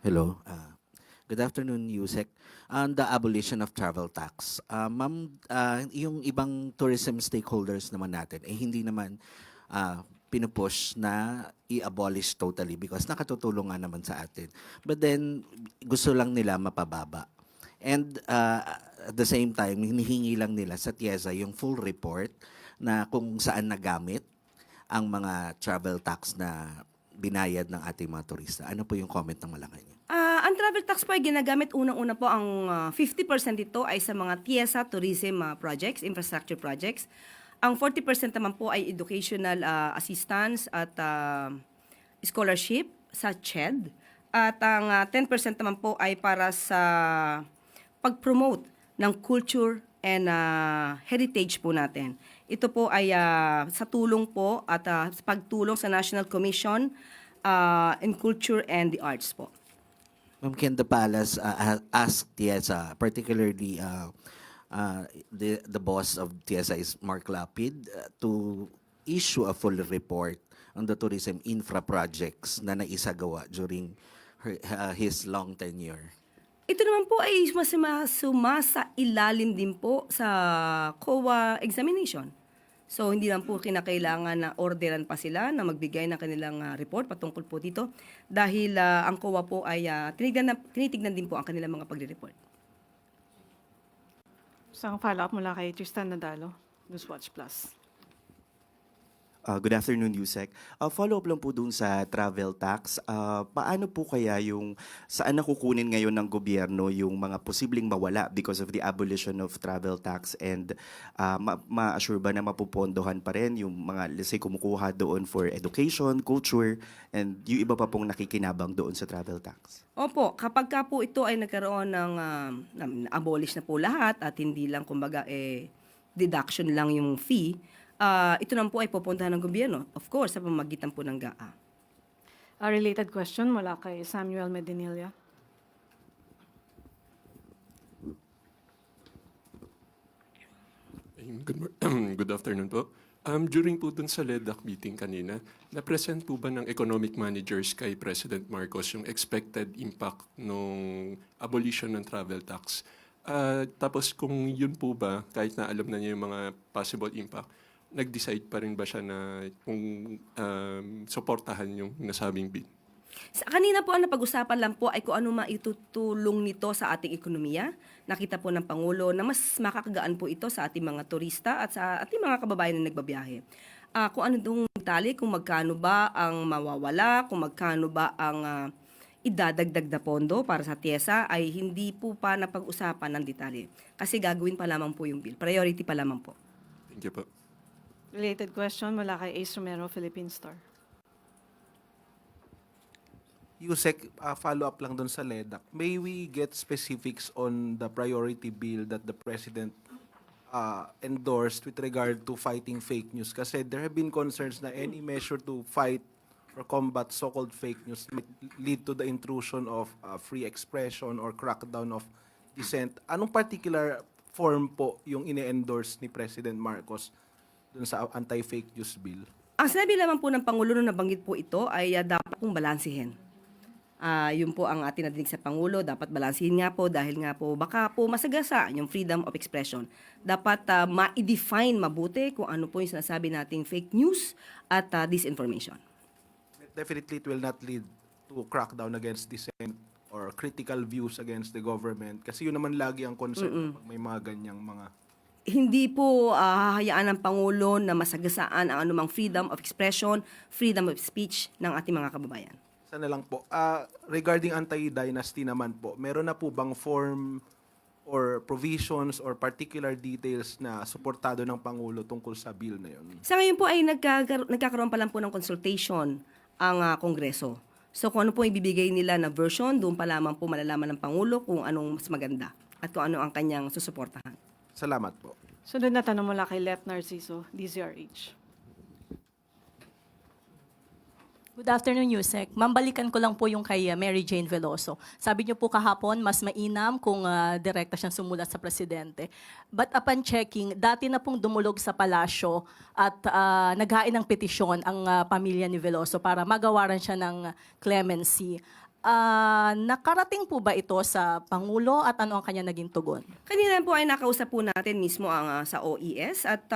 Hello. Good afternoon, Yusek. On the abolition of travel tax. Ma'am, yung ibang tourism stakeholders naman natin, hindi naman pinupush na i-abolish totally because nakatutulong nga naman sa atin. But then, gusto lang nila mapababa. And at the same time, hinihingi lang nila sa TIEZA yung full report na kung saan nagamit ang mga travel tax na binayad ng ating mga turista. Ano po yung comment ng Malacanang? Ang travel tax po ay ginagamit unang-una po ang 50% ito ay sa mga TIEZA tourism projects, infrastructure projects. Ang 40% naman po ay educational assistance at scholarship sa CHED. At ang 10% naman po ay para sa pag-promote ng culture and heritage po natin. Ito po ay sa tulong po at sa pagtulong sa National Commission in Culture and the Arts po. Ma'am, can the palace ask TIEZA, particularly the boss of TIEZA is Mark Lapid, to issue a full report on the tourism infra projects na naisagawa during his long tenure? Ito naman po ay sumasa ilalim din po sa COA examination. So, hindi lang po kinakailangan na orderan pa sila na magbigay ng kanilang report patungkol po dito dahil ang COA po ay tinitignan din po ang kanilang mga pagre-report. Isang follow-up mula kay Tristan Nadalo, Newswatch Plus. Good afternoon, Yusek. Follow-up lang po dun sa travel tax. Paano po kaya saan nakukunin ngayon ng gobyerno yung mga posibleng mawala because of the abolition of travel tax and ma-assure ba na mapupondohan pa rin yung mga, let's say, kumukuha doon for education, culture, and yung iba pa pong nakikinabang doon sa travel tax? Opo, kapag ka po ito ay nagkaroon ng abolish na po lahat at hindi lang kumbaga deduction lang yung fee, ito naman po ay pupuntahan ng gobyerno, of course, sa pamamagitan po ng GAA. A related question mula kay Samuel Medinilla. Good afternoon po. During po dun sa LEDAC meeting kanina, na-present po ba ng economic managers kay President Marcos yung expected impact ng abolition ng travel tax? Tapos kung yun po ba, kahit na alam na niya yung mga possible impact, nag-decide pa rin ba siya na kung suportahan yung nasabing bill? Sa kanina po ang napag-usapan lang po ay kung ano maitutulong nito sa ating ekonomiya. Nakita po ng Pangulo na mas makakagaan po ito sa ating mga turista at sa ating mga kababayan na nagbabiyahe. Kung ano itong detalye, kung magkano ba ang mawawala, kung magkano ba ang idadagdag na pondo para sa TIEZA ay hindi po pa napag-usapan ng detalye. Kasi gagawin pa lamang po yung bill. Priority pa lamang po. Thank you po. Related question mula kay Ace Romero, Philippine Star. Yusek, follow-up lang doon sa LEDAC. May we get specifics on the priority bill that the President endorsed with regard to fighting fake news? Kasi there have been concerns na any measure to fight or combat so-called fake news might lead to the intrusion of free expression or crackdown of dissent. Anong particular form po yung ine-endorse ni President Marcos dun sa anti-fake news bill? Ang sinabi naman po ng Pangulo nung nabanggit po ito ay dapat pong balansihin. Yun po ang ating nadinig sa Pangulo, dapat balansihin nga po dahil nga po baka po masagasa yung freedom of expression. Dapat ma-define mabuti kung ano po yung sinasabi nating fake news at disinformation. definitely it will not lead to crackdown against dissent or critical views against the government. Kasi yun naman lagi ang concern pag may mga ganyang mga... Hindi po hahayaan ng Pangulo na masagasaan ang anumang freedom of expression, freedom of speech ng ating mga kababayan. Sana lang po. Regarding anti-dynasty naman po, meron na po bang form or provisions or particular details na suportado ng Pangulo tungkol sa bill na yun? Sa ngayon po ay nagkakaroon pa lang po ng consultation ang Kongreso. So kung ano po ibibigay nila na version, doon pa lamang po malalaman ng Pangulo kung anong mas maganda at kung ano ang kanyang susuportahan. Salamat po. Sunod na tanong mula kay Lep Narciso, DZRH. Good afternoon, Yusek. Ma'am, balikan ko lang po yung kay Mary Jane Veloso. Sabi niyo po kahapon, mas mainam kung direkta siyang sumulat sa presidente. But upon checking, dati na pong dumulog sa palasyo at naghain ng petisyon ang pamilya ni Veloso para magawaran siya ng clemency. Nakarating po ba ito sa Pangulo at ano ang kanya naging tugon? Kanina po ay nakausap po natin mismo ang sa OES at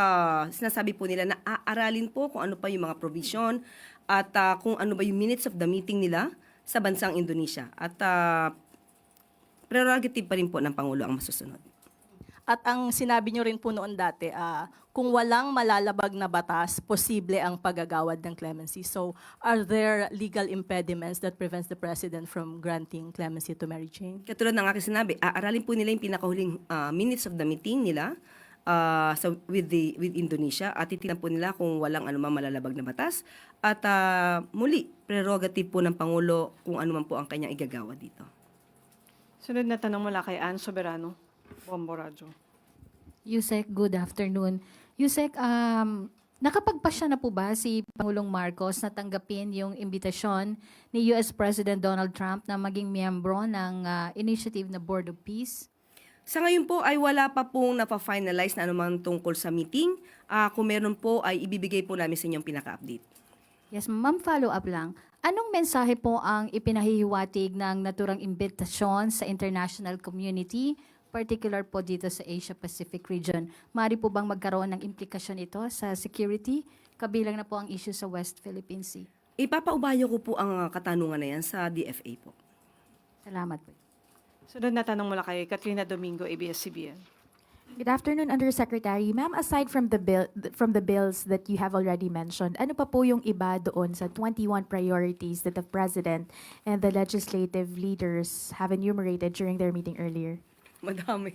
sinasabi po nila na aaralin po kung ano pa yung mga provision at kung ano ba yung minutes of the meeting nila sa bansang Indonesia. At prerogative pa rin po ng Pangulo ang masusunod. At ang sinabi niyo rin po noon dati, kung walang malalabag na batas, posible ang paggagawad ng clemency. So, are there legal impediments that prevents the President from granting clemency to Mary Jane? Katulad ng aking sinabi, aaralin po nila yung pinakahuling minutes of the meeting nila with Indonesia at titignan po nila kung walang anumang malalabag na batas. At muli, prerogative po ng Pangulo kung ano man po ang kanyang igagawa dito. Sunod na tanong mula kay Ann Soberano, Bombo Radyo. Yusek, good afternoon. Yusek, nakapagpasya na po ba si Pangulong Marcos na tanggapin yung imbitasyon ni US President Donald Trump na maging miyembro ng initiative na Board of Peace? Sa ngayon po ay wala pa pong napafinalize na anumang tungkol sa meeting. Kung meron po ay ibibigay po namin sa inyong pinaka-update. Yes, ma'am, follow up lang. Anong mensahe po ang ipinahihiwatig ng naturang imbitasyon sa international community, particular po dito sa Asia-Pacific region? Mari po bang magkaroon ng implikasyon ito sa security, kabilang na po ang issue sa West Philippine Sea? Ipapaubayo ko po ang katanungan na yan sa DFA po. Salamat po. Sunod na tanong mula kay Katrina Domingo, ABS-CBN. Good afternoon, Undersecretary. Ma'am, aside from the bills that you have already mentioned, ano pa po yung iba doon sa 21 priorities that the President and the legislative leaders have enumerated during their meeting earlier? Madami.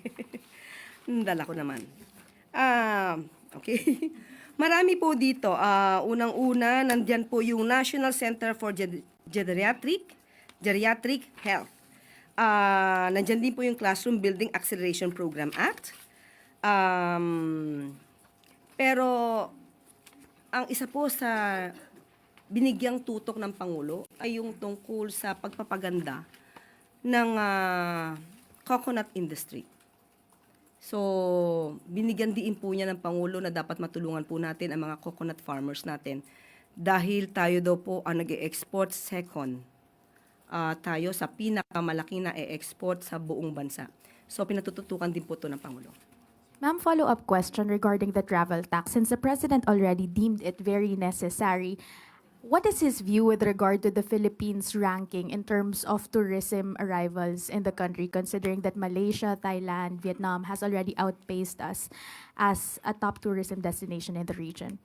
Dala ko naman. Okay. Marami po dito. Unang-una, nandyan po yung National Center for Geriatric Health. Nandyan din po yung Classroom Building Acceleration Program Act. Pero ang isa po sa binigyang tutok ng Pangulo ay yung tungkol sa pagpapaganda ng coconut industry. So, binigyan din po niya ng Pangulo na dapat matulungan po natin ang mga coconut farmers natin dahil tayo daw po ang nag-e-export second. Tayo sa pinakamalaking na e-export sa buong bansa. So, pinatututukan din po ito ng Pangulo. Ma'am, follow-up question regarding the travel tax. Since the President already deemed it very necessary, what is his view with regard to the Philippines' ranking in terms of tourism arrivals in the country, considering that Malaysia, Thailand, Vietnam has already outpaced us as a top tourism destination in the region?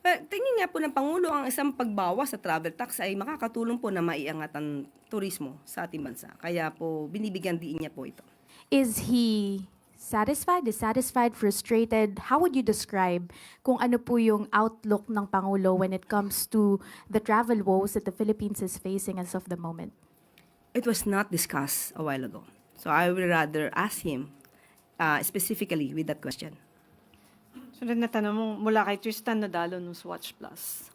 Tingin nga po ng Pangulo, ang isang pagbawas sa travel tax ay makakatulong po na maiangat ang turismo sa ating bansa. Kaya po, binibigyan din niya po ito. Is he satisfied, dissatisfied, frustrated? How would you describe kung ano po yung outlook ng Pangulo when it comes to the travel woes that the Philippines is facing as of the moment? It was not discussed a while ago. So I would rather ask him specifically with that question. Sunod na tanong mula kay Tristan Nadalo, Newswatch Plus.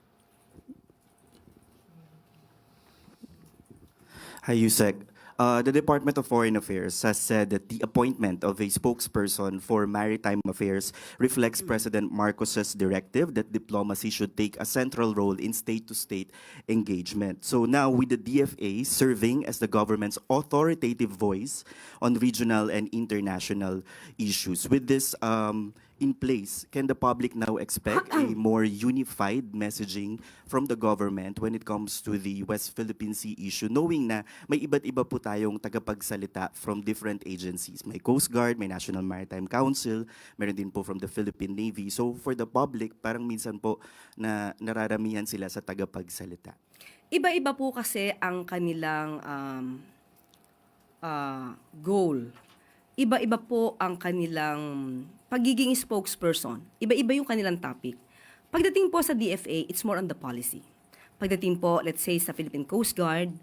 Hi, Yusek. The Department of Foreign Affairs has said that the appointment of a spokesperson for maritime affairs reflects President Marcos's directive that diplomacy should take a central role in state-to-state engagement. So now, with the DFA serving as the government's authoritative voice on regional and international issues, with this in place, can the public now expect a more unified messaging from the government when it comes to the West Philippine Sea issue, knowing na may iba't iba po tayong tagapagsalita from different agencies? May Coast Guard, may National Maritime Council, meron din po from the Philippine Navy. So for the public, parang minsan po na nararamihan sila sa tagapagsalita. Iba-iba po kasi ang kanilang goal. Iba-iba po ang kanilang pagiging spokesperson. Iba-iba yung kanilang topic. Pagdating po sa DFA, it's more on the policy. Pagdating po, let's say, sa Philippine Coast Guard,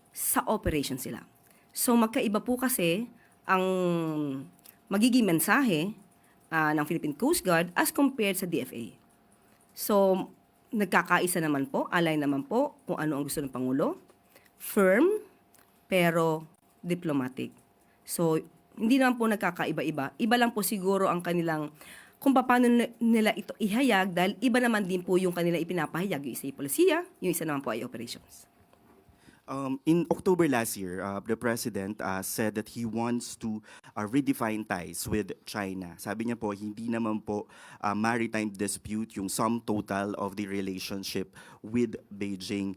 sa operation sila. So magkaiba po kasi ang magiging mensahe ng Philippine Coast Guard as compared sa DFA. So nagkakaisa naman po, alay naman po kung ano ang gusto ng Pangulo. Firm, pero diplomatic. So, hindi naman po nagkakaiba-iba. Iba lang po siguro ang kanilang, kung paano nila ito ihayag, dahil iba naman din po yung kanila ipinapahayag. Yung isa ay polisiya, yung isa naman po ay operations. In October last year, the President said that he wants to redefine ties with China. Sabi niya po, hindi naman po maritime dispute yung sum total of the relationship with Beijing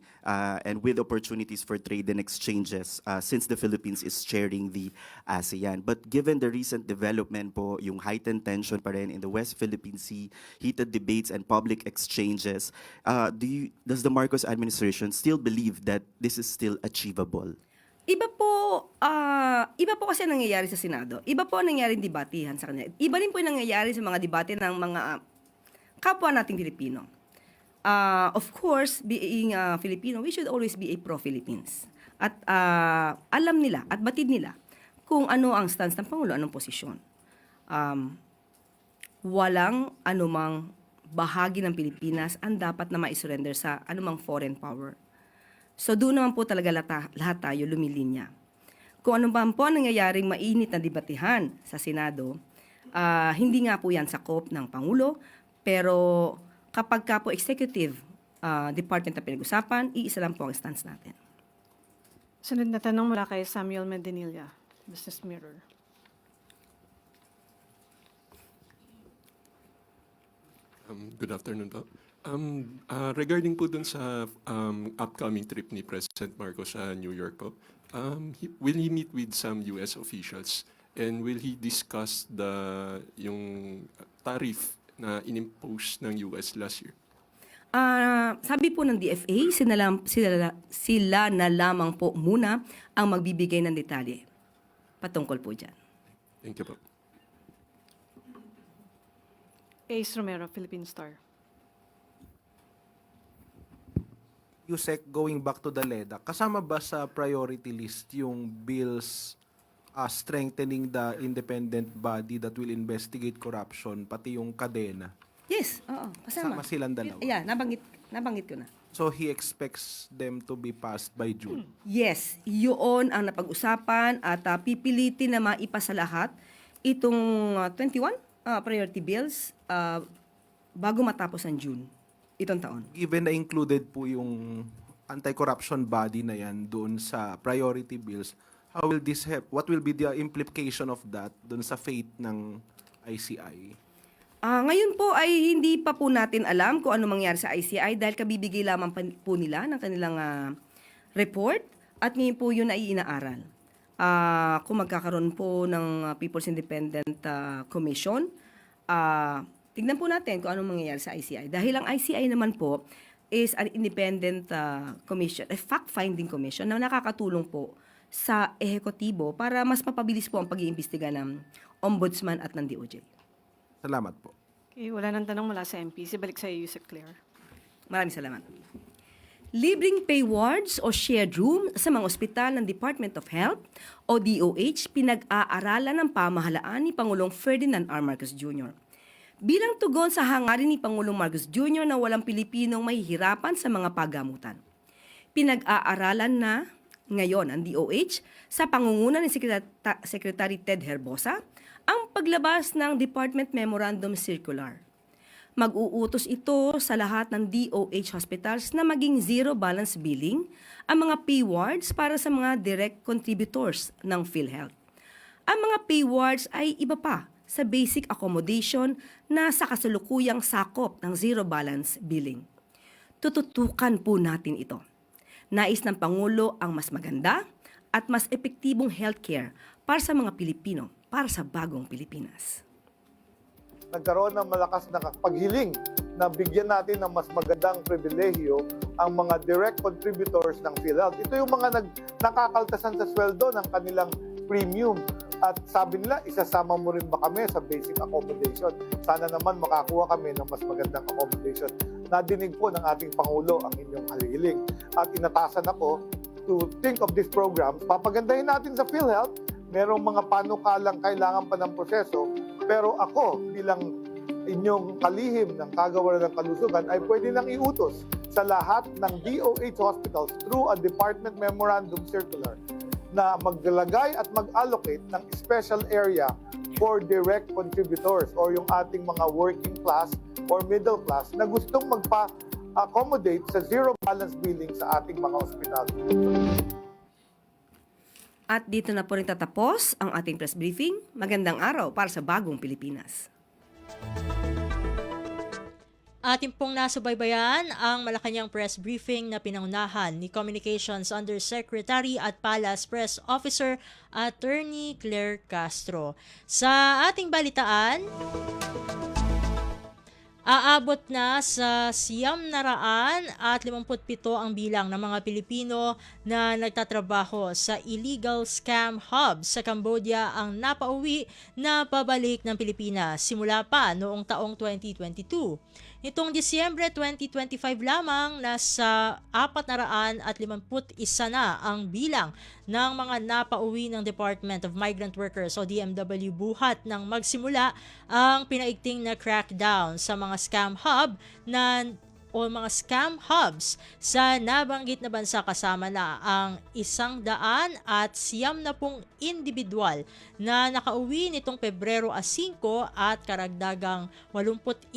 and with opportunities for trade and exchanges since the Philippines is chairing the ASEAN. But given the recent development po, yung heightened tension pa rin in the West Philippine Sea, heated debates and public exchanges, does the Marcos administration still believe that this is still achievable? Iba po kasi ang nangyayari sa Senado. Iba po ang nangyayari debatihan sa kanila. Iba rin po yung nangyayari sa mga debate ng mga kapwa nating Pilipino. Of course, being Filipino, we should always be a pro-Philippines. At alam nila at batid nila kung ano ang stance ng Pangulo, anong posisyon. Walang anumang bahagi ng Pilipinas ang dapat na ma-surrender sa anumang foreign power. So doon naman po talaga lahat tayo lumilinya. Kung ano ba po nangyayaring mainit na debatihan sa Senado, hindi nga po yan sakop ng Pangulo, pero kapag ka po executive department na pinag-usapan, iisa lang po ang stance natin. Sunod na tanong mula kay Samuel Medinilla, Business Mirror. Good afternoon po. Regarding po dun sa upcoming trip ni President Marcos sa New York po, will he meet with some US officials and will he discuss yung tariff na inimpose ng US last year? Sabi po ng DFA, sila na lamang po muna ang magbibigay ng detalye patungkol po dyan. Thank you po. Ace Romero, Philippine Star. Yusek, going back to the LEDA, kasama ba sa priority list yung bills strengthening the independent body that will investigate corruption, pati yung kadena? Yes, oo, kasama. Sama silang dalawa. Yeah, nabanggit ko na. So he expects them to be passed by June? Yes, yun ang napag-usapan at pipilitin na maipasa lahat itong 21 priority bills bago matapos ang June itong taon. Given na included po yung anti-corruption body na yan doon sa priority bills, how will this help? What will be the implication of that doon sa fate ng ICI? Ngayon po ay hindi pa po natin alam kung ano mangyari sa ICI dahil kabibigay lamang po nila ng kanilang report at ngayon po yun ay inaaral. Kung magkakaroon po ng People's Independent Commission, tignan po natin kung anong mangyayari sa ICI. Dahil ang ICI naman po is an independent commission, a fact-finding commission na nakakatulong po sa ehekutibo para mas mapabilis po ang pag-iimbestiga ng ombudsman at ng DOJ. Salamat po. Okay, wala nang tanong mula sa MPC. Balik sa Yusek Claire. Maraming salamat. Libreng pay wards o shared room sa mga ospital ng Department of Health o DOH pinag-aaralan ng pamahalaan ni Pangulong Ferdinand R. Marcos Jr. Bilang tugon sa hangarin ni Pangulong Marcos Jr. na walang Pilipinong mahihirapan sa mga paggamutan. Pinag-aaralan na ngayon ang DOH sa pangunguna ni Secretary Ted Herbosa ang paglabas ng Department Memorandum Circular. Mag-uutos ito sa lahat ng DOH hospitals na maging zero balance billing ang mga pay wards para sa mga direct contributors ng PhilHealth. Ang mga pay wards ay iba pa sa basic accommodation na sa kasalukuyang sakop ng zero balance billing. Tututukan po natin ito. Nais ng Pangulo ang mas maganda at mas epektibong healthcare para sa mga Pilipino, para sa bagong Pilipinas. Nagkaroon ng malakas na paghiling na bigyan natin ng mas magandang pribilehyo ang mga direct contributors ng PhilHealth. Ito yung mga nakakaltasan sa sweldo ng kanilang premium. At sabi nila, isasama mo rin ba kami sa basic accommodation? Sana naman makakuha kami ng mas magandang accommodation. Nadinig po ng ating Pangulo ang inyong haliling. At inatasan ako to think of these programs. Papagandahin natin sa PhilHealth. Merong mga panukalang kailangan pa ng proseso. Pero ako, bilang inyong kalihim ng Kagawaran ng Kalusugan, ay pwede nang iutos sa lahat ng DOH hospitals through a department memorandum circular na maglalagay at mag-allocate ng special area for direct contributors or yung ating mga working class or middle class na gustong magpa-accommodate sa zero balance billing sa ating mga ospital. At dito na po rin tatapos ang ating press briefing. Magandang araw para sa bagong Pilipinas. Ating pong nasubaybayan ang Malacanang press briefing na pinangunahan ni Communications Undersecretary at Palace Press Officer Attorney Claire Castro. Sa ating balitaan, aabot na sa 957 ang bilang ng mga Pilipino na nagtatrabaho sa illegal scam hubs sa Cambodia ang napauwi na pabalik ng Pilipinas simula pa noong taong 2022. Nitong Disyembre 2025 lamang, nasa 451 na ang bilang ng mga napauwi ng Department of Migrant Workers o DMW buhat nang magsimula ang pinaigting na crackdown sa mga scam hubs sa nabanggit na bansa, kasama na ang 190 individual na nakauwi nitong Pebrero 5 at karagdagang 81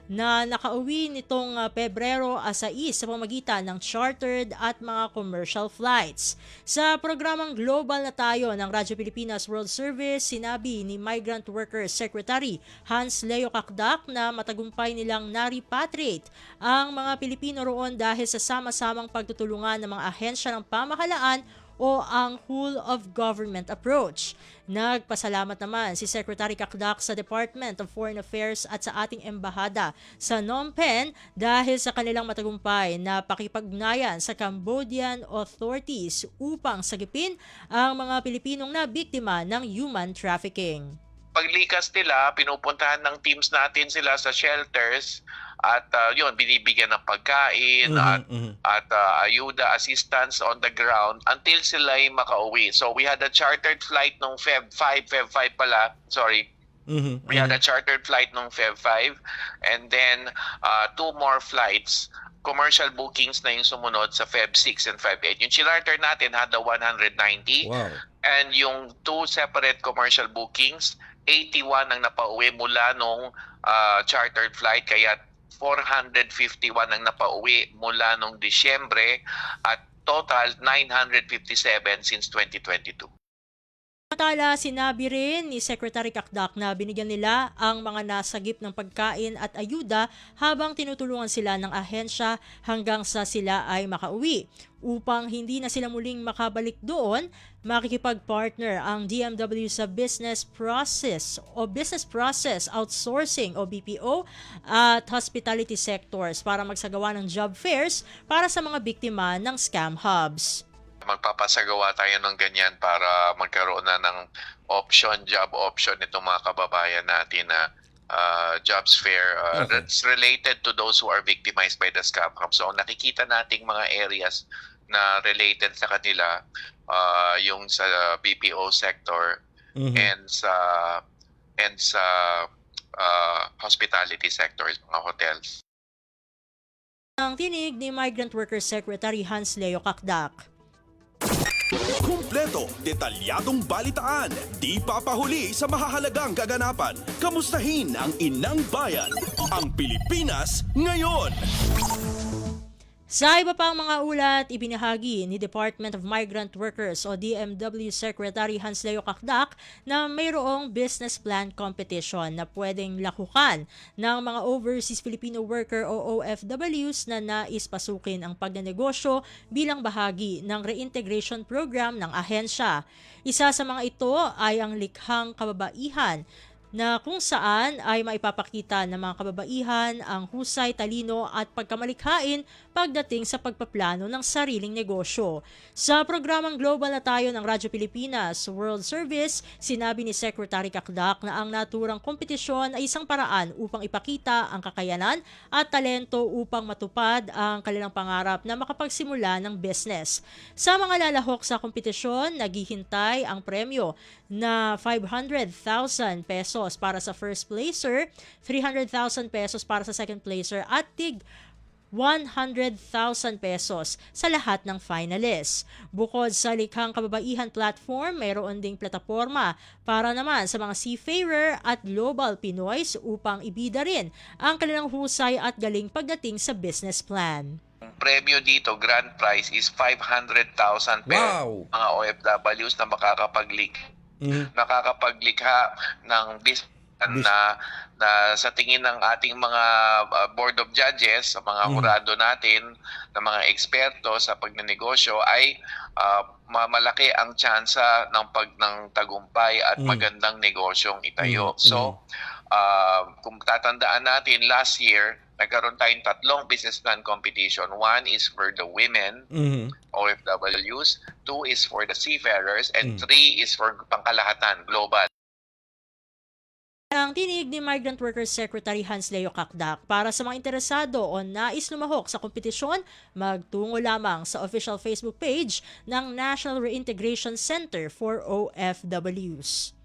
na nakauwi nitong Pebrero 6 sa pamagitan ng chartered at mga commercial flights. Sa programang Global na Tayo ng Radyo Pilipinas World Service, sinabi ni Migrant Workers Secretary Hans Leo Kakdak na matagumpay nilang na-repatriate ang mga Pilipino roon dahil sa sama-samang pagtutulungan ng mga ahensya ng pamahalaan o ang whole of government approach. Nagpasalamat naman si Secretary Kakdak sa Department of Foreign Affairs at sa ating embahada sa Phnom Penh dahil sa kanilang matagumpay na pakipag-ugnayan sa Cambodian authorities upang sagipin ang mga Pilipinong na biktima ng human trafficking. Paglikas nila, pinupuntahan ng teams natin sila sa shelters at yun, binibigyan ng pagkain at ayuda, assistance on the ground until sila ay makauwi. So we had a chartered flight nung Feb 5 pala, sorry. We had a chartered flight nung Feb 5 and then 2 more flights. Commercial bookings na yung sumunod sa Feb 6 and Feb 8. Yung charter natin had a 190. Wow. And yung 2 separate commercial bookings, 81 ang napauwi mula nung chartered flight, kaya 451 ang napauwi mula nung Disyembre at total 957 since 2022. Samantala, sinabi rin ni Secretary Kakdak na binigyan nila ang mga nasagip ng pagkain at ayuda habang tinutulungan sila ng ahensya hanggang sa sila ay makauwi. Upang hindi na sila muling makabalik doon, makikipag-partner ang DMW sa Business Process Outsourcing o BPO at hospitality sectors para magsagawa ng job fairs para sa mga biktima ng scam hubs. Magpapasagawa tayo ng ganyan para magkaroon na ng job option itong mga kababayan natin na jobs fair that's related to those who are victimized by the scam hub. So nakikita nating mga areas na related sa kanila, yung sa BPO sector and sa hospitality sectors, mga hotels. Ang tinig ni Migrant Workers Secretary Hans Leo Kakdak. Kumpleto, detalyadong balitaan, di papahuli sa mahahalagang kaganapan. Kamustahin ang inang bayan, ang Pilipinas ngayon. Sa iba pang mga ulat, ibinahagi ni Department of Migrant Workers o DMW Secretary Hans Leo Kakdak na mayroong business plan competition na pwedeng lakukan ng mga overseas Filipino worker o OFWs na nais pasukin ang pagnenegosyo bilang bahagi ng reintegration program ng ahensya. Isa sa mga ito ay ang likhang kababaihan na kung saan ay maipapakita ng mga kababaihan ang husay, talino at pagkamalikhain pagdating sa pagpaplano ng sariling negosyo. Sa programang Global na Tayo ng Radyo Pilipinas World Service, sinabi ni Secretary Kakdak na ang naturang kompetisyon ay isang paraan upang ipakita ang kakayanan at talento upang matupad ang kanilang pangarap na makapagsimula ng business. Sa mga lalahok sa kompetisyon, naghihintay ang premyo na 500,000 pesos para sa first placer, 300,000 pesos para sa second placer at tig 100,000 pesos sa lahat ng finalists. Bukod sa likhang kababaihan platform, mayroon ding plataforma para naman sa mga seafarer at global Pinoys upang ibida rin ang kanilang husay at galing pagdating sa business plan. Premyo dito, grand prize is 500,000 per mga OFWs na makakapaglikha ng business na sa tingin ng ating mga board of judges, sa mga hurado natin, ng mga eksperto sa pagnenegosyo ay malaki ang tsansa ng tagumpay at magandang negosyong itayo. So, kung tatandaan natin, last year, nagkaroon tayong 3 business plan competition. 1 is for the women, OFWs, 2 is for the seafarers, and 3 is for pangkalahatan, global. Ang tinig ni Migrant Workers Secretary Hans Leo Kakdak. Para sa mga interesado o nais lumahok sa kompetisyon, magtungo lamang sa official Facebook page ng National Reintegration Center for OFWs.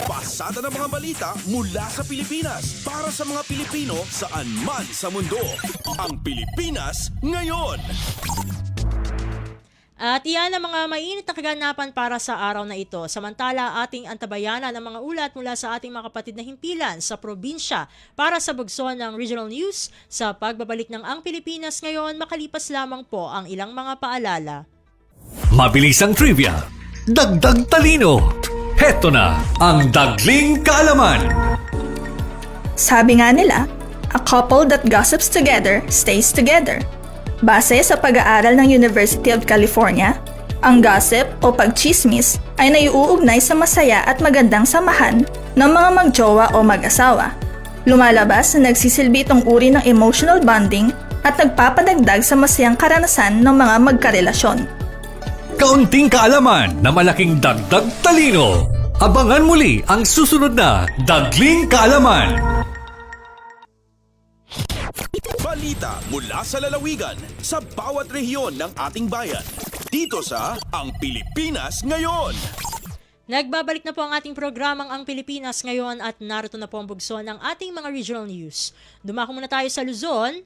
Pasada ng mga balita mula sa Pilipinas para sa mga Pilipino saan man sa mundo. Ang Pilipinas ngayon. At iyan ang mga mainit na kaganapan para sa araw na ito. Samantala, ating antabayanan ang mga ulat mula sa ating mga kapatid na himpilan sa probinsya para sa bugso ng regional news sa pagbabalik ng Ang Pilipinas ngayon, makalipas lamang po ang ilang mga paalala. Mabilisang trivia, dagdag talino. Heto na ang Dagling Kaalaman. Sabi nga nila, a couple that gossips together stays together. Base sa pag-aaral ng University of California, ang gossip o pagchismis ay naiuugnay sa masaya at magandang samahan ng mga magjowa o mag-asawa. Lumalabas na nagsisilbi itong uri ng emotional bonding at nagpapadagdag sa masayang karanasan ng mga magkarelasyon. Kaunting kaalaman na malaking dagdag talino. Abangan muli ang susunod na Dagling Kaalaman. Balita mula sa lalawigan sa bawat rehiyon ng ating bayan. Dito sa Ang Pilipinas Ngayon. Nagbabalik na po ang ating programang Ang Pilipinas Ngayon at narito na po ang bugso ng ating mga regional news. Dumako muna tayo sa Luzon.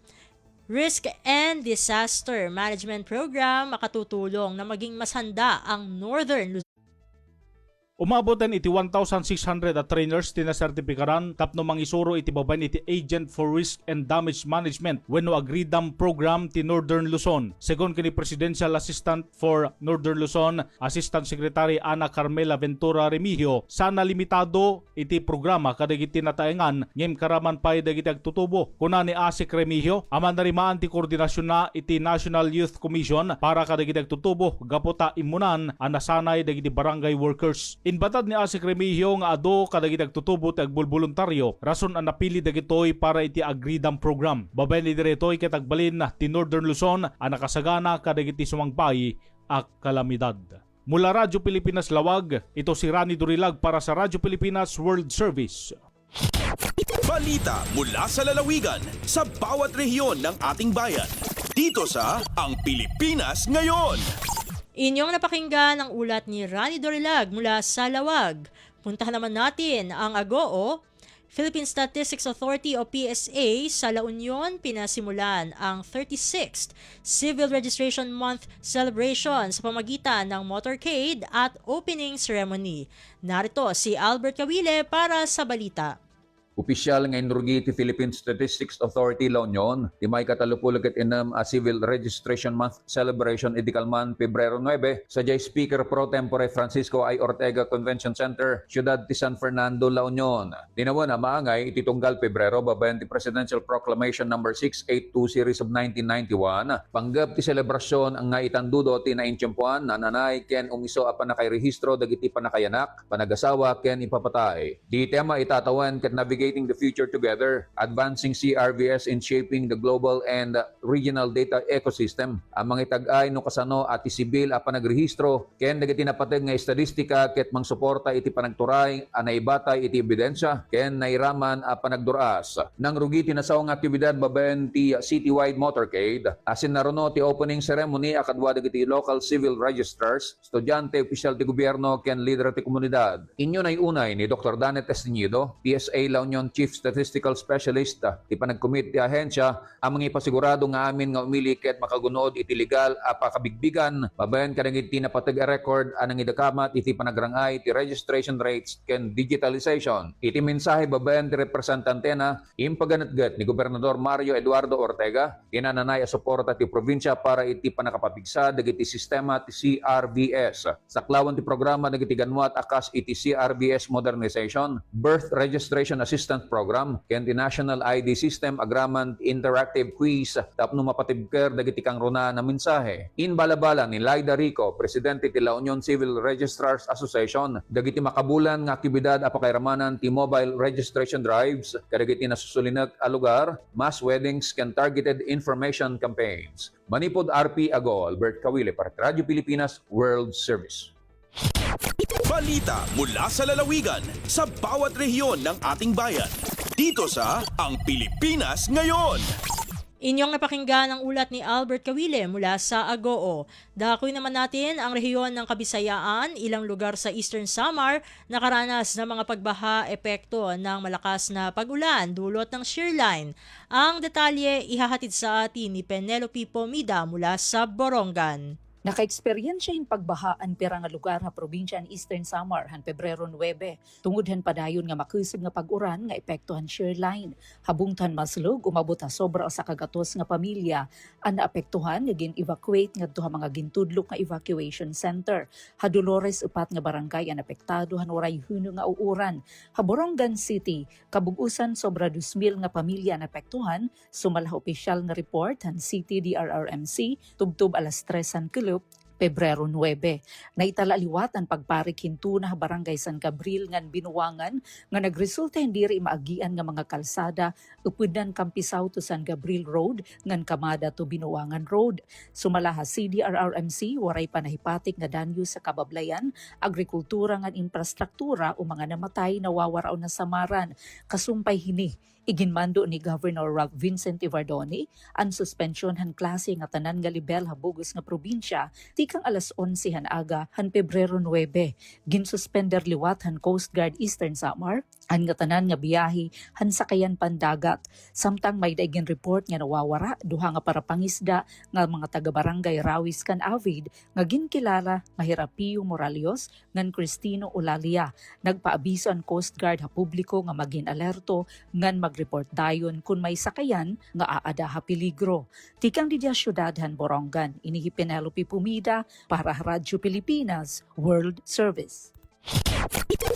Risk and Disaster Management Program makatutulong na maging mas handa ang Northern Luzon. Umabotan iti 1,600 at trainers tinasertipikaran tapno mangisuro iti babaen iti Agent for Risk and Damage Management wenno agreedam program ti Northern Luzon. Segon kini Presidential Assistant for Northern Luzon, Assistant Secretary Ana Carmela Ventura Remigio, sana limitado iti programa kadagiti nataengan ngem karaman pay dagiti agtutubo. Kuna ni Asik Remigio, aman narimaan ti koordinasyon na iti National Youth Commission para kadagiti agtutubo gapota imunan ang nasanay dagiti barangay workers. Inbatad ni Asik Remigio nga ado kadagiti agtutubo ti agbulboluntaryo rason ang napili dagitoy para iti agreedam program. Babaen ni diretoy ket agbalin ti Northern Luzon ang nakasagana kadagiti sumangpay a kalamidad. Mula Radyo Pilipinas Lawag, ito si Rani Durilag para sa Radyo Pilipinas World Service. Balita mula sa lalawigan sa bawat rehiyon ng ating bayan. Dito sa Ang Pilipinas Ngayon. Inyong napakinggan ang ulat ni Rani Dorilag mula sa Lawag. Puntahan naman natin ang AGOO, Philippine Statistics Authority o PSA. Sa La Union, pinasimulan ang 36th Civil Registration Month celebration sa pamagitan ng motorcade at opening ceremony. Narito si Albert Kawile para sa balita. Opisyal nga Inrugiti Philippine Statistics Authority La Union, di may katalupulog at inam a Civil Registration Month Celebration Idikalman Pebrero 9 sa Jay Speaker Pro Tempore Francisco I. Ortega Convention Center, Ciudad de San Fernando, La Union. Dinawa na maangay ititunggal Pebrero babayan ti Presidential Proclamation No. 682 Series of 1991, panggap ti selebrasyon ang nga itandudo ti na intyempuan na nanay ken umiso a panakairehistro dagiti panakayanak, panagasawa ken ipapatay. Di tema itatawan ket navigating the future together, advancing CRVS in shaping the global and regional data ecosystem. Ang mga itag-ay no kasano at isibil a panagrehistro ken dagiti napateg nga estadistika ket mangsuporta iti panagturay a naibatay iti ebidensya ken nairaman a panagduras. Nang rugiti na saong aktibidad babaen ti citywide motorcade, asin naruno ti opening ceremony a kadwa dagiti local civil registrars, estudyante, opisyal ti gobyerno ken lider ti komunidad. Inyo nay unay ni Dr. Danet Estinido, PSA La Union Chief Statistical Specialist, ti panagkomit ti ahensya ang mga ipasigurado nga amin nga umili ket makagunod iti legal a pakabigbigan babayan kadang iti napateg a record anang idakamat iti panagrangay ti registration rates ken digitalization. Iti mensahe babayan ti representante na impaganatgat ni Gobernador Mario Eduardo Ortega tinananay a suporta ti probinsya para iti panakapabigsa dagiti sistema ti CRVS. Saklawan ti programa dagiti ganwat akas iti CRVS modernization, birth registration assistance program ken ti National ID System Agraman Interactive Quiz tapno mapatibker dagiti kangruna na mensahe. In balabala ni Laida Rico, presidente ti La Union Civil Registrars Association, dagiti makabulan nga aktibidad a pakairamanan ti mobile registration drives kadagiti nasusulinak a lugar, mass weddings ken targeted information campaigns. Manipod RP Ago, Albert Kawile para Radyo Pilipinas World Service. Balita mula sa lalawigan sa bawat rehiyon ng ating bayan. Dito sa Ang Pilipinas Ngayon. Inyong napakinggan ang ulat ni Albert Kawile mula sa Agoo. Dakoy naman natin ang rehiyon ng Kabisayaan, ilang lugar sa Eastern Samar nakaranas ng mga pagbaha epekto ng malakas na pag-ulan dulot ng shearline. Ang detalye ihahatid sa atin ni Penelope Pomida mula sa Borongan. Naka-eksperyensya pagbahaan pera nga lugar nga probinsya ng Eastern Samar han Pebrero 9. Tungod padayon nga makusog nga pag-uran nga epektohan shearline. Habungtan maslog umabot sobra sa kagatos nga pamilya ang naapektuhan nga gin-evacuate ngadto mga gintudlok nga evacuation center. Hadolores upat nga barangay ang apektado han waray huno nga uuran. Borongan City kabugusan sobra 2,000 nga pamilya ang apektuhan, sumalah opisyal nga report han City DRRMC tubtob alas 3 kilo Pebrero 9. Naitalaliwat ang pagparik hinto na barangay San Gabriel ngan Binuwangan nga nagresulta hindi rin maagian nga mga kalsada upudan Kampisaw to San Gabriel Road ngan Kamada to Binuwangan Road. Sumalaha CDRRMC waray panahipatik nga danyo sa kabablayan, agrikultura ngan infrastruktura o mga namatay nawawaraw na samaran. Kasumpay hini iginmando ni Governor Ralph Vincent Ivardoni ang suspensyon han klase nga tanan nga libel habugos nga probinsya tikang alas 11 han aga han Pebrero 9. Ginsuspender liwat han Coast Guard Eastern Samar ang nga tanan nga biyahe han sakayan pandagat. Samtang may daigin report nga nawawara duha nga para pangisda nga mga taga-barangay Rawis kan Avid nga ginkilala nga Hirapio Moralios ngan Cristino Ulalia. Nagpaabiso ang Coast Guard ha publiko nga magin alerto ngan mag-report dayon kung may sakayan nga aada ha peligro. Tikang didya syudad han Borongan, inihi Penelope Pumida para Radyo Pilipinas World Service.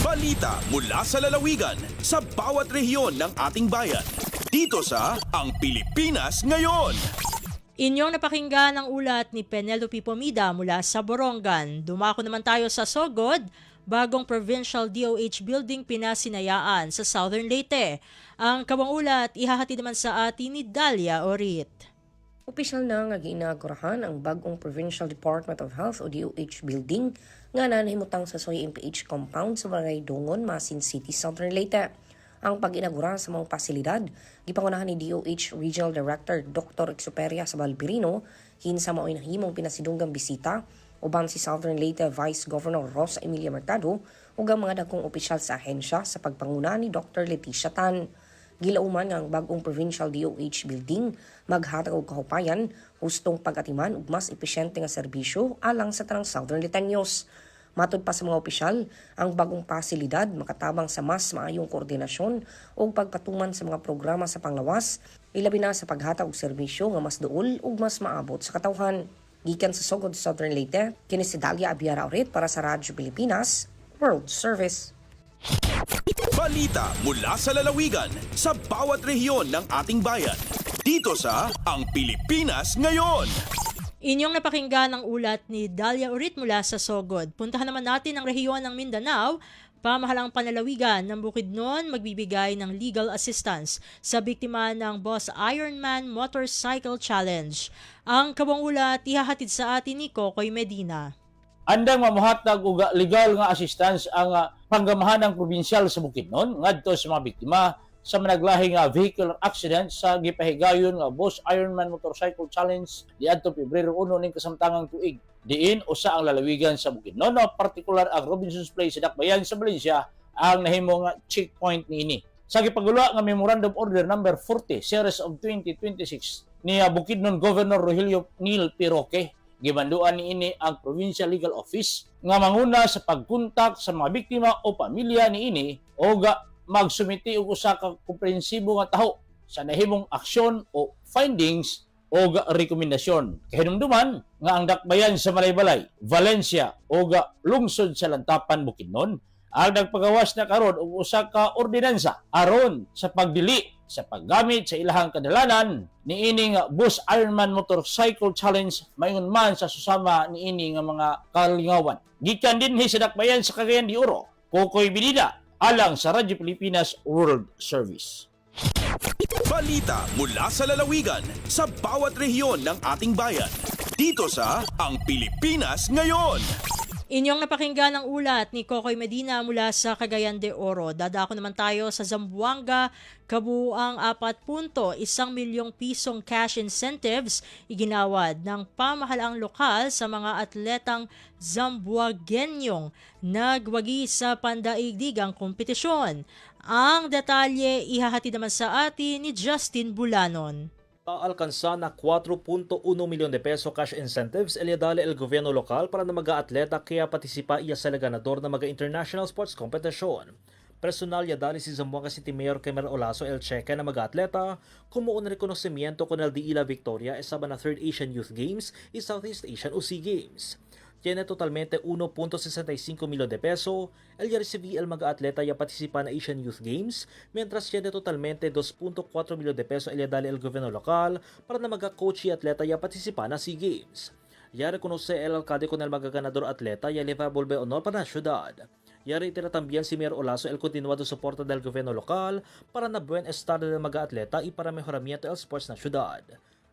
Balita mula sa lalawigan sa bawat rehiyon ng ating bayan. Dito sa Ang Pilipinas Ngayon. Inyong napakinggan ang ulat ni Penelope Pomida mula sa Borongan. Dumako naman tayo sa Sogod. Bagong Provincial DOH Building pinasinayaan sa Southern Leyte. Ang kawang ulat ihahatid naman sa atin ni Dalia Orit. Opisyal na nga giinaugurahan ang bagong Provincial Department of Health o DOH Building nga nanahimutang sa Soy MPH Compound sa Barangay Dongon, Masin City, Southern Leyte. Ang pag-inagura sa mga pasilidad, gipangunahan ni DOH Regional Director Dr. Exuperia Sabalpirino, hinsa mao'y nahimong pinasidunggang bisita, uban si Southern Leyte Vice Governor Rosa Emilia Mercado ug ang mga dagkong opisyal sa ahensya sa pagpanguna ni Dr. Leticia Tan. Gilauman nga ang bagong Provincial DOH Building maghatag og kahupayan, hustong pag-atiman ug mas epesyente nga serbisyo alang sa tanang Southern Leyteños. Matod pa sa mga opisyal, ang bagong pasilidad makatabang sa mas maayong koordinasyon o pagpatuman sa mga programa sa panglawas, ilabi na sa paghatag og serbisyo nga mas duol ug mas maabot sa katawhan. Gikan sa Sogod, Southern Leyte, kini si Dalia Abiara urit para sa Radyo Pilipinas World Service. Balita mula sa lalawigan sa bawat rehiyon ng ating bayan. Dito sa Ang Pilipinas Ngayon. Inyong napakinggan ang ulat ni Dalia Urit mula sa Sogod. Puntahan naman natin ang rehiyon ng Mindanao. Pamahalang panlalawigan ng Bukidnon magbibigay ng legal assistance sa biktima ng Boss Ironman Motorcycle Challenge. Ang kabang ulat ihahatid sa atin ni Kokoy Medina. Andang mamuhatag og legal nga assistance ang panggamahan ng probinsyal sa Bukidnon ngadto sa mga biktima sa managlahi nga vehicular accident sa gipahigayon nga Boss Ironman Motorcycle Challenge diadto Pebrero 1 ning kasamtangang tuig. Diin usa ang lalawigan sa Bukidnon, partikular ang Robinson's Place sa Dakbayan sa Valencia ang nahimo nga checkpoint niini. Sa gipagulwa nga Memorandum Order number 40 series of 2026 ni Bukidnon Governor Rogelio Neil Piroque, gibanduan niini ang Provincial Legal Office nga manguna sa pagkontak sa mga biktima o pamilya niini o magsumiti og usa ka komprehensibo nga taho sa nahimong aksyon o findings o rekomendasyon. Kahinumduman nga ang dakbayan sa Malaybalay, Valencia o lungsod sa Lantapan, Bukidnon ang nagpagawas na karon og usa ka ordinansa aron sa pagdili sa paggamit sa ilahang kadalanan niini nga Boss Ironman Motorcycle Challenge mayon man sa susama niini nga mga kalingawan. Gikan dinhi sa dakbayan sa Cagayan de Oro, Kokoy Medina alang sa Radyo Pilipinas World Service. Balita mula sa lalawigan sa bawat rehiyon ng ating bayan. Dito sa Ang Pilipinas Ngayon. Inyong napakinggan ang ulat ni Kokoy Medina mula sa Cagayan de Oro. Dadako naman tayo sa Zamboanga, kabuuang 4.1 milyong pisong cash incentives iginawad ng pamahalaang lokal sa mga atletang Zamboangueñong nagwagi sa pandaigdigang kompetisyon. Ang detalye ihahatid naman sa atin ni Justin Bulanon. Alkansa na 4.1 milyon de peso cash incentives eliadale el gobyerno lokal para na mga-atleta kaya partisipa iya sa laganador na mga-international sports competition. Personal yadali si Zamboanga City Mayor Kemer Olaso El Cheque na mga-atleta kumuon na rekonosimiento con el Diila Victoria esaba na 3rd Asian Youth Games y Southeast Asian o SEA Games. Tiene totalmente 1.65 milyon de peso, el ya recibió el mga-atleta ya participa na Asian Youth Games, mientras tiene totalmente 2.4 milyon de peso el ya dali el gobierno lokal para na mga-coach y atleta ya participa na SEA Games. Ya reconoce el alcalde con el mga-ganador atleta ya le va volver honor para la ciudad. Ya reitera también si Mayor Olaso el continuado soporte del gobierno lokal para na buen estado del mga-atleta y para mejoramiento del sports na ciudad.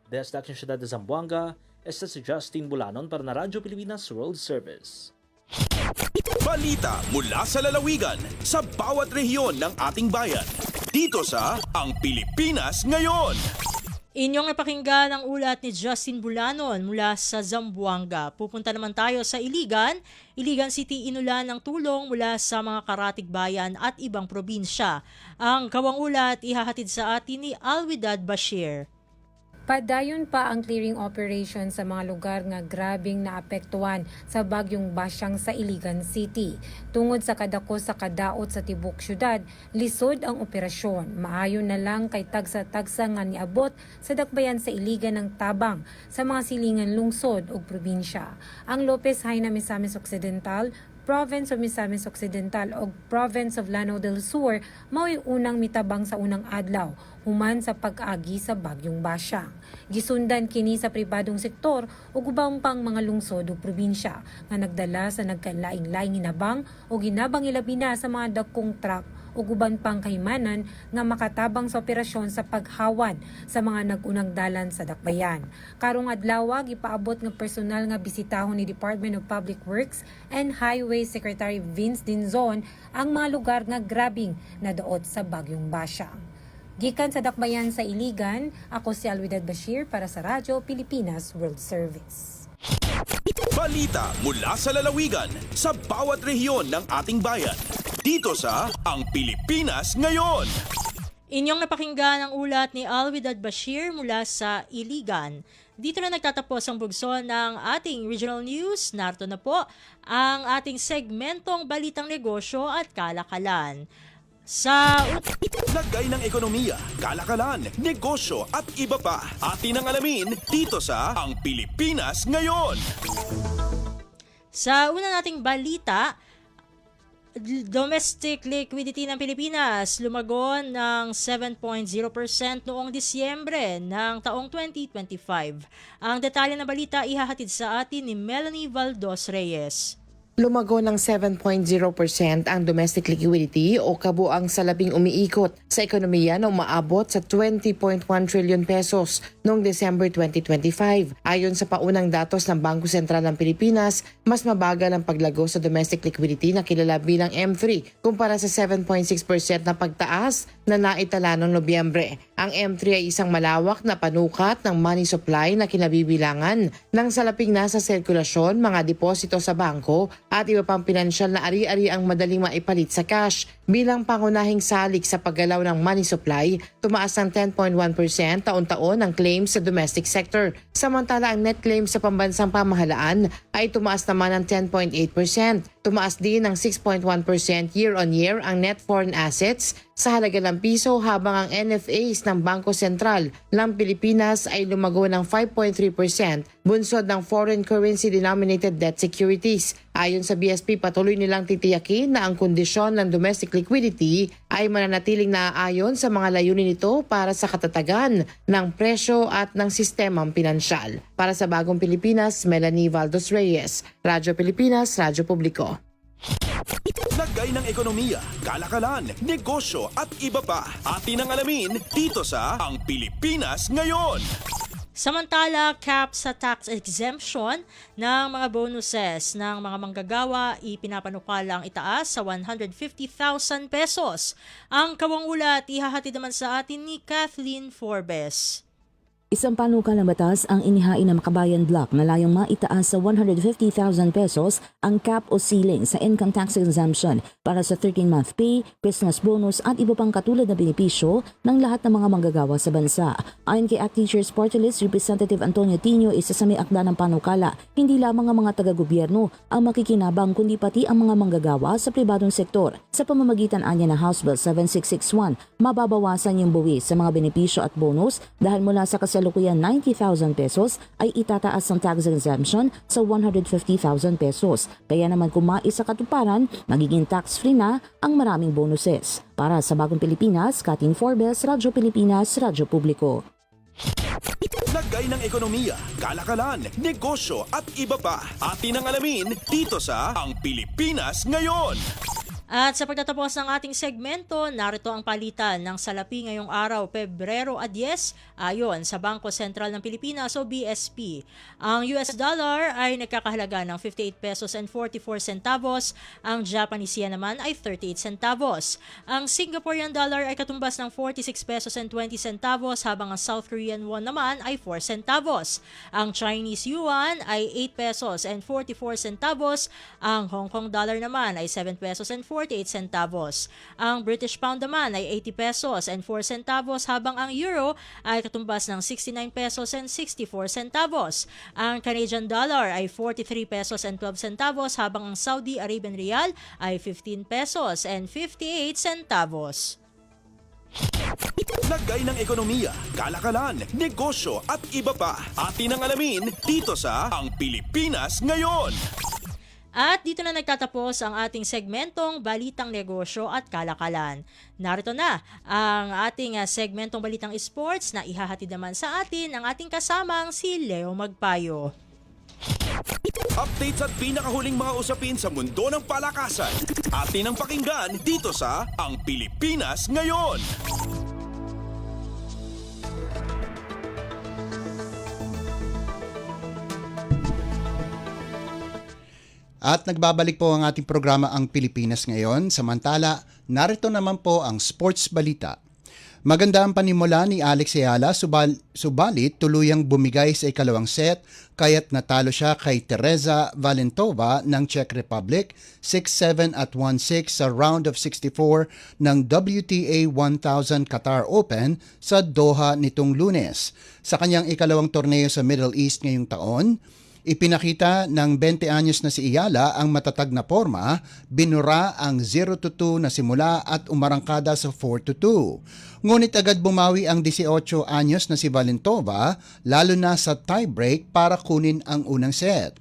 Desde la ciudad de Zamboanga, este si Justin Bulanon para na Radyo Pilipinas World Service. Balita mula sa lalawigan sa bawat rehiyon ng ating bayan. Dito sa Ang Pilipinas Ngayon. Inyong napakinggan ang ulat ni Justin Bulanon mula sa Zamboanga. Pupunta naman tayo sa Iligan. Iligan City inulan ng tulong mula sa mga karatig bayan at ibang probinsya. Ang kawang ulat ihahatid sa atin ni Alwidad Bashir. Padayon pa ang clearing operation sa mga lugar nga grabing naapektuhan sa bagyong Basyang sa Iligan City. Tungod sa kadako sa kadaot sa tibok syudad, lisod ang operasyon. Maayon na lang kay tagsa-tagsa nga niabot sa dakbayan sa Iligan ng tabang sa mga silingan lungsod o probinsya. Ang Lopez Haina Misamis Occidental, Province of Misamis Occidental o Province of Lanao del Sur mao'y unang mitabang sa unang adlaw human sa pag-agi sa bagyong Basyang. Gisundan kini sa pribadong sektor o ubang pang mga lungsod o probinsya nga nagdala sa nagkalaing-laing hinabang o ginabang ilabi na sa mga dakong truck o guban pang kaymanan nga makatabang sa operasyon sa paghawad sa mga nagunang dalan sa dakbayan. Karong adlaw gipaabot nga personal nga bisitahon ni Department of Public Works and Highway Secretary Vince Dinzon ang mga lugar nga grabing nadaot sa bagyong Basyang. Gikan sa dakbayan sa Iligan, ako si Alwidad Bashir para sa Radyo Pilipinas World Service. Balita mula sa lalawigan sa bawat rehiyon ng ating bayan. Dito sa Ang Pilipinas Ngayon. Inyong napakinggan ang ulat ni Alwidad Bashir mula sa Iligan. Dito na nagtatapos ang bugso ng ating regional news. Narito na po ang ating segmentong Balitang Negosyo at Kalakalan. Sa Lagay ng ekonomiya, kalakalan, negosyo at iba pa. Atin ang alamin dito sa Ang Pilipinas Ngayon. Sa una nating balita, domestic liquidity ng Pilipinas lumagon ng 7.0% noong Disyembre ng taong 2025. Ang detalye ng balita ihahatid sa atin ni Melanie Valdos Reyes. Lumago ng 7.0% ang domestic liquidity o kabuang salabing umiikot sa ekonomiya na umaabot sa 20.1 trillion pesos noong December 2025. Ayon sa paunang datos ng Bangko Sentral ng Pilipinas, mas mabagal ang paglago sa domestic liquidity na kilala bilang M3 kumpara sa 7.6% na pagtaas na naitala noong Nobyembre. Ang M3 ay isang malawak na panukat ng money supply na kinabibilangan ng salaping nasa sirkulasyon, mga deposito sa bangko at iba pang pinansyal na ari-ari ang madaling maipalit sa cash. Bilang pangunahing salik sa paggalaw ng money supply, tumaas ng 10.1% taon-taon ang claims sa domestic sector. Samantala ang net claims sa pambansang pamahalaan ay tumaas naman ng 10.8%. Tumaas din ng 6.1% year-on-year ang net foreign assets sa halaga ng piso habang ang NFAs ng Bangko Sentral ng Pilipinas ay lumago ng 5.3% bunsod ng foreign currency denominated debt securities. Ayon sa BSP, patuloy nilang titiyakin na ang kondisyon ng domestic liquidity ay mananatiling naaayon sa mga layunin nito para sa katatagan ng presyo at ng sistemang pinansyal. Para sa Bagong Pilipinas, Melanie Valdos Reyes, Radyo Pilipinas, Radyo Publiko. Lagay ng ekonomiya, kalakalan, negosyo at iba pa. Atin ang alamin dito sa Ang Pilipinas Ngayon. Samantala, cap sa tax exemption ng mga bonuses ng mga manggagawa ipinapanukalang itaas sa 150,000 pesos. Ang kawang ulat ihahatid naman sa atin ni Kathleen Forbes. Isang panukalang batas ang inihain ng Makabayan Block na layong maitaas sa 150,000 pesos ang cap o ceiling sa income tax exemption para sa 13-month pay, Christmas bonus at iba pang katulad na benepisyo ng lahat ng mga manggagawa sa bansa. Ayon kay ACT Teachers Party List Representative Antonio Tino, isa sa may akda ng panukala, hindi lamang ang mga taga-gobyerno ang makikinabang kundi pati ang mga manggagawa sa pribadong sektor. Sa pamamagitan anya ng House Bill 7661, mababawasan yung buwis sa mga benepisyo at bonus dahil mula sa kasalukuyan 90,000 pesos ay itataas ang tax exemption sa 150,000 pesos. Kaya naman kung maisa katuparan, magiging tax-free na ang maraming bonuses. Para sa Bagong Pilipinas, Kathleen Forbes, Radyo Pilipinas, Radyo Publiko. Lagay ng ekonomiya, kalakalan, negosyo at iba pa. Atin ang alamin dito sa Ang Pilipinas Ngayon. At sa pagtatapos ng ating segmento, narito ang palitan ng salapi ngayong araw, Pebrero 10, ayon sa Bangko Sentral ng Pilipinas o BSP. Ang US dollar ay nagkakahalaga ng 58 pesos and 44 centavos, ang Japanese yen naman ay 38 centavos. Ang Singaporean dollar ay katumbas ng 46 pesos and 20 centavos, habang ang South Korean won naman ay 4 centavos. Ang Chinese yuan ay 8 pesos and 44 centavos, ang Hong Kong dollar naman ay 7 pesos and 48 centavos. Ang British pound naman ay 80 pesos and 4 centavos, habang ang euro ay katumbas ng 69 pesos and 64 centavos. Ang Canadian dollar ay 43 pesos and 12 centavos, habang ang Saudi Arabian rial ay 15 pesos and 58 centavos. Lagay ng ekonomiya, kalakalan, negosyo at iba pa. Atin ang alamin dito sa Ang Pilipinas Ngayon. At dito na nagtatapos ang ating segmentong Balitang Negosyo at Kalakalan. Narito na ang ating segmentong Balitang Sports na ihahatid naman sa atin ang ating kasamang si Leo Magpayo. Updates at pinakahuling mga usapin sa mundo ng palakasan. Atin ang pakinggan dito sa Ang Pilipinas Ngayon. At nagbabalik po ang ating programa Ang Pilipinas Ngayon. Samantala, narito naman po ang sports balita. Maganda ang panimula ni Alex Ayala, subalit tuluyang bumigay sa ikalawang set kaya't natalo siya kay Teresa Valentova ng Czech Republic 6-7 at 1-6 sa round of 64 ng WTA 1000 Qatar Open sa Doha nitong Lunes. Sa kanyang ikalawang torneo sa Middle East ngayong taon, ipinakita ng 20 anyos na si Ayala ang matatag na forma, binura ang 0-2 na simula at umarangkada sa 4-2. Ngunit agad bumawi ang 18 anyos na si Valentova, lalo na sa tiebreak para kunin ang unang set.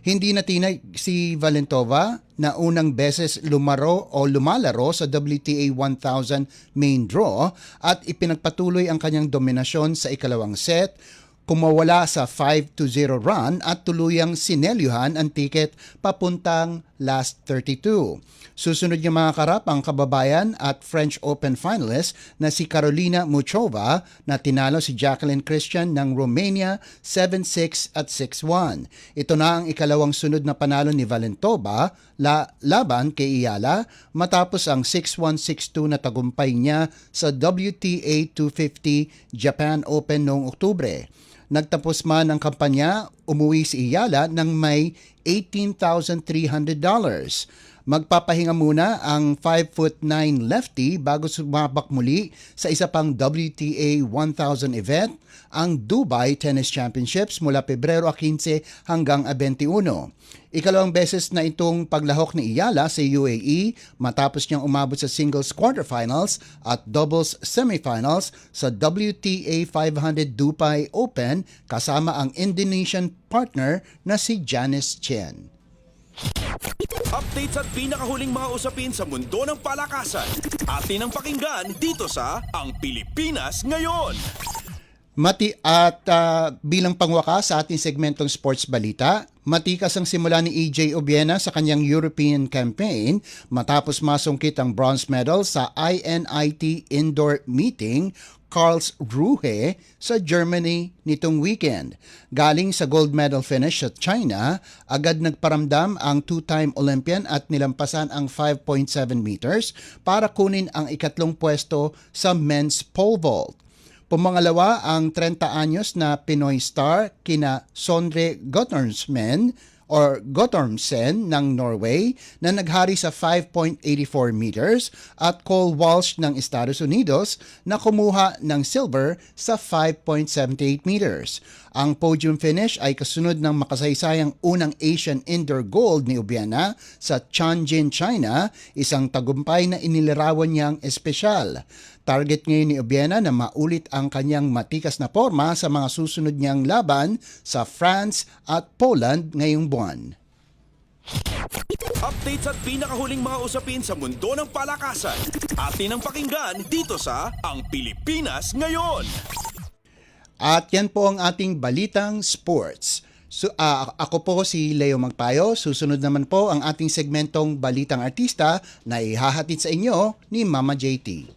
Hindi natinag si Valentova na unang beses lumalaro sa WTA 1000 main draw at ipinagpatuloy ang kanyang dominasyon sa ikalawang set, kumawala sa 5-0 run at tuluyang sinelyuhan ang tiket papuntang last 32. Susunod niya mga karap ang kababayan at French Open finalist na si Carolina Muchova na tinalo si Jacqueline Christian ng Romania 7-6 at 6-1. Ito na ang ikalawang sunod na panalo ni Valentova laban kay Ayala matapos ang 6-1, 6-2 na tagumpay niya sa WTA 250 Japan Open noong Oktubre. Nagtapos man ang kampanya, umuwi si Ayala ng may $18,300. Magpapahinga muna ang 5'9" lefty bago sumabak muli sa isa pang WTA 1000 event, ang Dubai Tennis Championships mula Pebrero 15 hanggang 21. Ikalawang beses na itong paglahok ni Ayala sa UAE matapos niyang umabot sa singles quarterfinals at doubles semifinals sa WTA 500 Dubai Open kasama ang Indonesian partner na si Janice Chen. Updates at pinakahuling mga usapin sa mundo ng palakasan. Atin ang pakinggan dito sa Ang Pilipinas Ngayon. Bilang pangwakas sa ating segmentong sports balita, matikas ang simula ni AJ Obiena sa kanyang European campaign matapos masungkit ang bronze medal sa INIT indoor meeting Karlsruhe sa Germany nitong weekend. Galing sa gold medal finish sa China, agad nagparamdam ang two-time Olympian at nilampasan ang 5.7 meters para kunin ang ikatlong pwesto sa men's pole vault. Pumangalawa ang 30 anyos na Pinoy star kina Sondre Guttormsen ng Norway na naghari sa 5.84 meters at Cole Walsh ng Estados Unidos na kumuha ng silver sa 5.78 meters. Ang podium finish ay kasunod ng makasaysayang unang Asian indoor gold ni Obiena sa Tianjin, China, isang tagumpay na inilarawan niyang espesyal. Target ngayon ni Obiena na maulit ang kanyang matikas na forma sa mga susunod niyang laban sa France at Poland ngayong buwan. Updates at pinakahuling mga usapin sa mundo ng palakasan. Atin ang pakinggan dito sa Ang Pilipinas Ngayon. At yan po ang ating balitang sports. Ako po si Leo Magpayo. Susunod naman po ang ating segmentong Balitang Artista na ihahatid sa inyo ni Mama JT.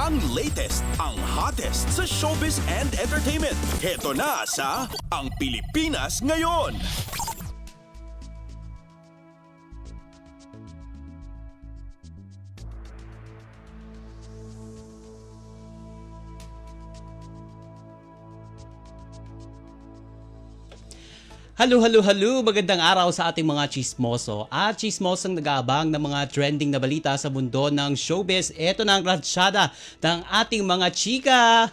Ang latest, ang hottest sa showbiz and entertainment. Heto na sa Ang Pilipinas Ngayon. Hello! Magandang araw sa ating mga chismoso at chismosong nag-aabang ng mga trending na balita sa mundo ng showbiz. Ito na ang ratsyada ng ating mga chika!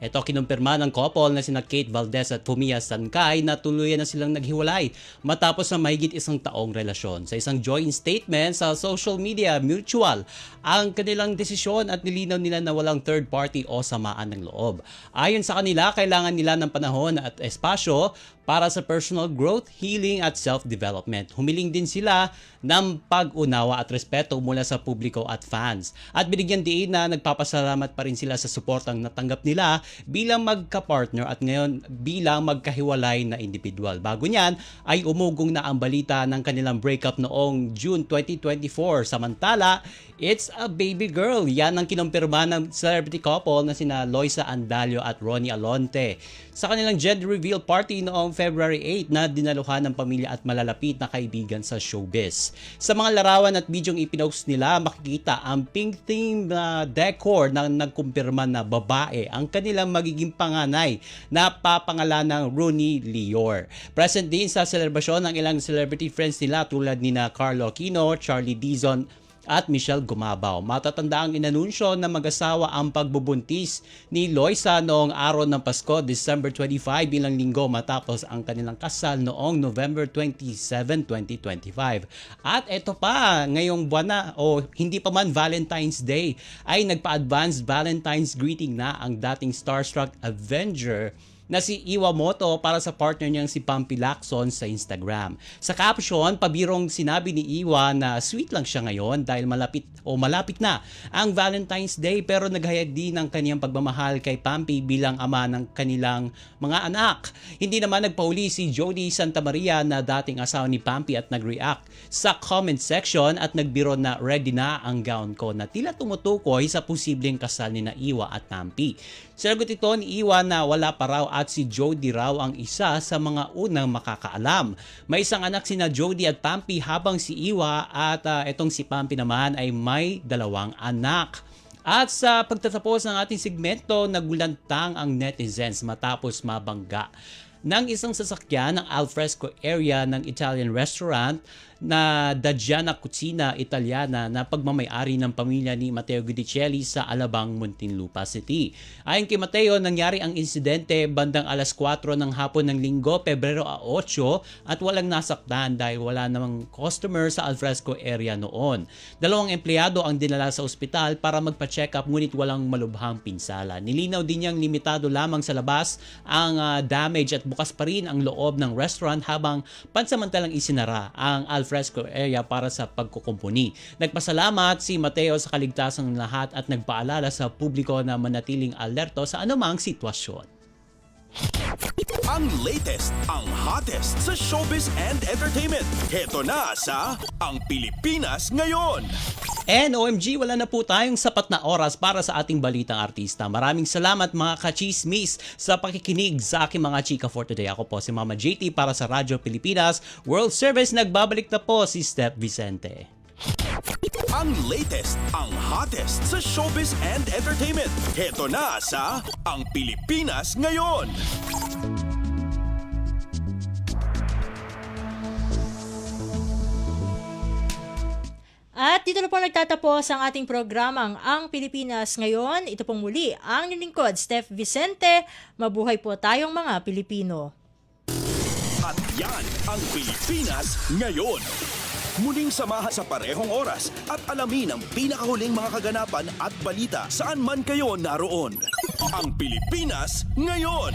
Ito kinumpirma ng couple na sina Kate Valdez at Fumia Sankay na tuluyan na silang naghiwalay matapos na mahigit isang taong relasyon. Sa isang joint statement sa social media, mutual ang kanilang desisyon at nilinaw nila na walang third party o samaan ng loob. Ayon sa kanila, kailangan nila ng panahon at espasyo para sa personal growth, healing at self-development. Humiling din sila ng pag-unawa at respeto mula sa publiko at fans. At binigyan diin na nagpapasalamat pa rin sila sa suportang natanggap nila bilang magka-partner at ngayon bilang magkahiwalay na individual. Bago niyan ay umugong na ang balita ng kanilang breakup noong June 2024. Samantala, it's a baby girl. Yan ang kinumpirma ng celebrity couple na sina Loisa Andalio at Ronnie Alonte. Sa kanilang gender reveal party noong February 8 na dinaluhan ng pamilya at malalapit na kaibigan sa showbiz. Sa mga larawan at bidyong ipinost nila, makikita ang pink theme na decor na nagkumpirma na babae ang kanilang magiging panganay na papangalan ng Rooney Lior. Present din sa selebrasyon ng ilang celebrity friends nila tulad ni na Carlo Aquino, Charlie Dizon at Michelle Gumabaw. Matatanda ang inanunsyo na mag-asawa ang pagbubuntis ni Loisa noong araw ng Pasko, December 25 bilang linggo matapos ang kanilang kasal noong November 27, 2025. At eto pa, ngayong buwan na o hindi pa man Valentine's Day ay nagpa-advance Valentine's greeting na ang dating starstruck Avenger na si Iwamoto para sa partner niyang si Pampi Lacson sa Instagram. Sa caption, pabirong sinabi ni Iwa na sweet lang siya ngayon dahil malapit na ang Valentine's Day pero naghayag din ng kaniyang pagmamahal kay Pampi bilang ama ng kanilang mga anak. Hindi naman nagpauli si Jody Santa Maria na dating asawa ni Pampi at nag-react sa comment section at nagbiro na ready na ang gown ko na tila tumutukoy sa posibleng kasal ni na Iwa at Pampi. Sinagot ito ni Iwa na wala pa raw at si Jody raw ang isa sa mga unang makakaalam. May isang anak sina Jody at Pampi habang si Iwa at itong si Pampi naman ay may 2 anak. At sa pagtatapos ng ating segmento, nagulantang ang netizens matapos mabangga ng isang sasakyan ng alfresco area ng Italian restaurant na Daggiana Cucina Italiana na pagmamayari ng pamilya ni Matteo Guidicelli sa Alabang, Muntinlupa City. Ayon kay Matteo, nangyari ang insidente bandang alas 4 ng hapon ng linggo, Pebrero 8 at walang nasaktan dahil wala namang customer sa alfresco area noon. 2 empleyado ang dinala sa ospital para magpa-check up ngunit walang malubhang pinsala. Nilinaw din niyang limitado lamang sa labas ang damage at bukas pa rin ang loob ng restaurant habang pansamantalang isinara ang alfresco area para sa pagkukumpuni. Nagpasalamat si Matteo sa kaligtasan ng lahat at nagpaalala sa publiko na manatiling alerto sa anumang sitwasyon. Ang latest, ang hottest sa showbiz and entertainment. Heto na sa Ang Pilipinas Ngayon. And OMG, wala na po tayong sapat na oras para sa ating balitang artista. Maraming salamat mga ka-chismis sa pakikinig sa aking mga chika for today. Ako po si Mama JT para sa Radyo Pilipinas World Service. Nagbabalik na po si Steph Vicente. Ang latest, ang hottest sa showbiz and entertainment. Heto na sa Ang Pilipinas Ngayon. At dito na po nagtatapos ang ating programang Ang Pilipinas Ngayon. Ito pong muli ang nilingkod, Steph Vicente. Mabuhay po tayong mga Pilipino. At yan ang Pilipinas Ngayon. Muling samahan sa parehong oras at alamin ang pinakahuling mga kaganapan at balita saan man kayo naroon. Ang Pilipinas Ngayon.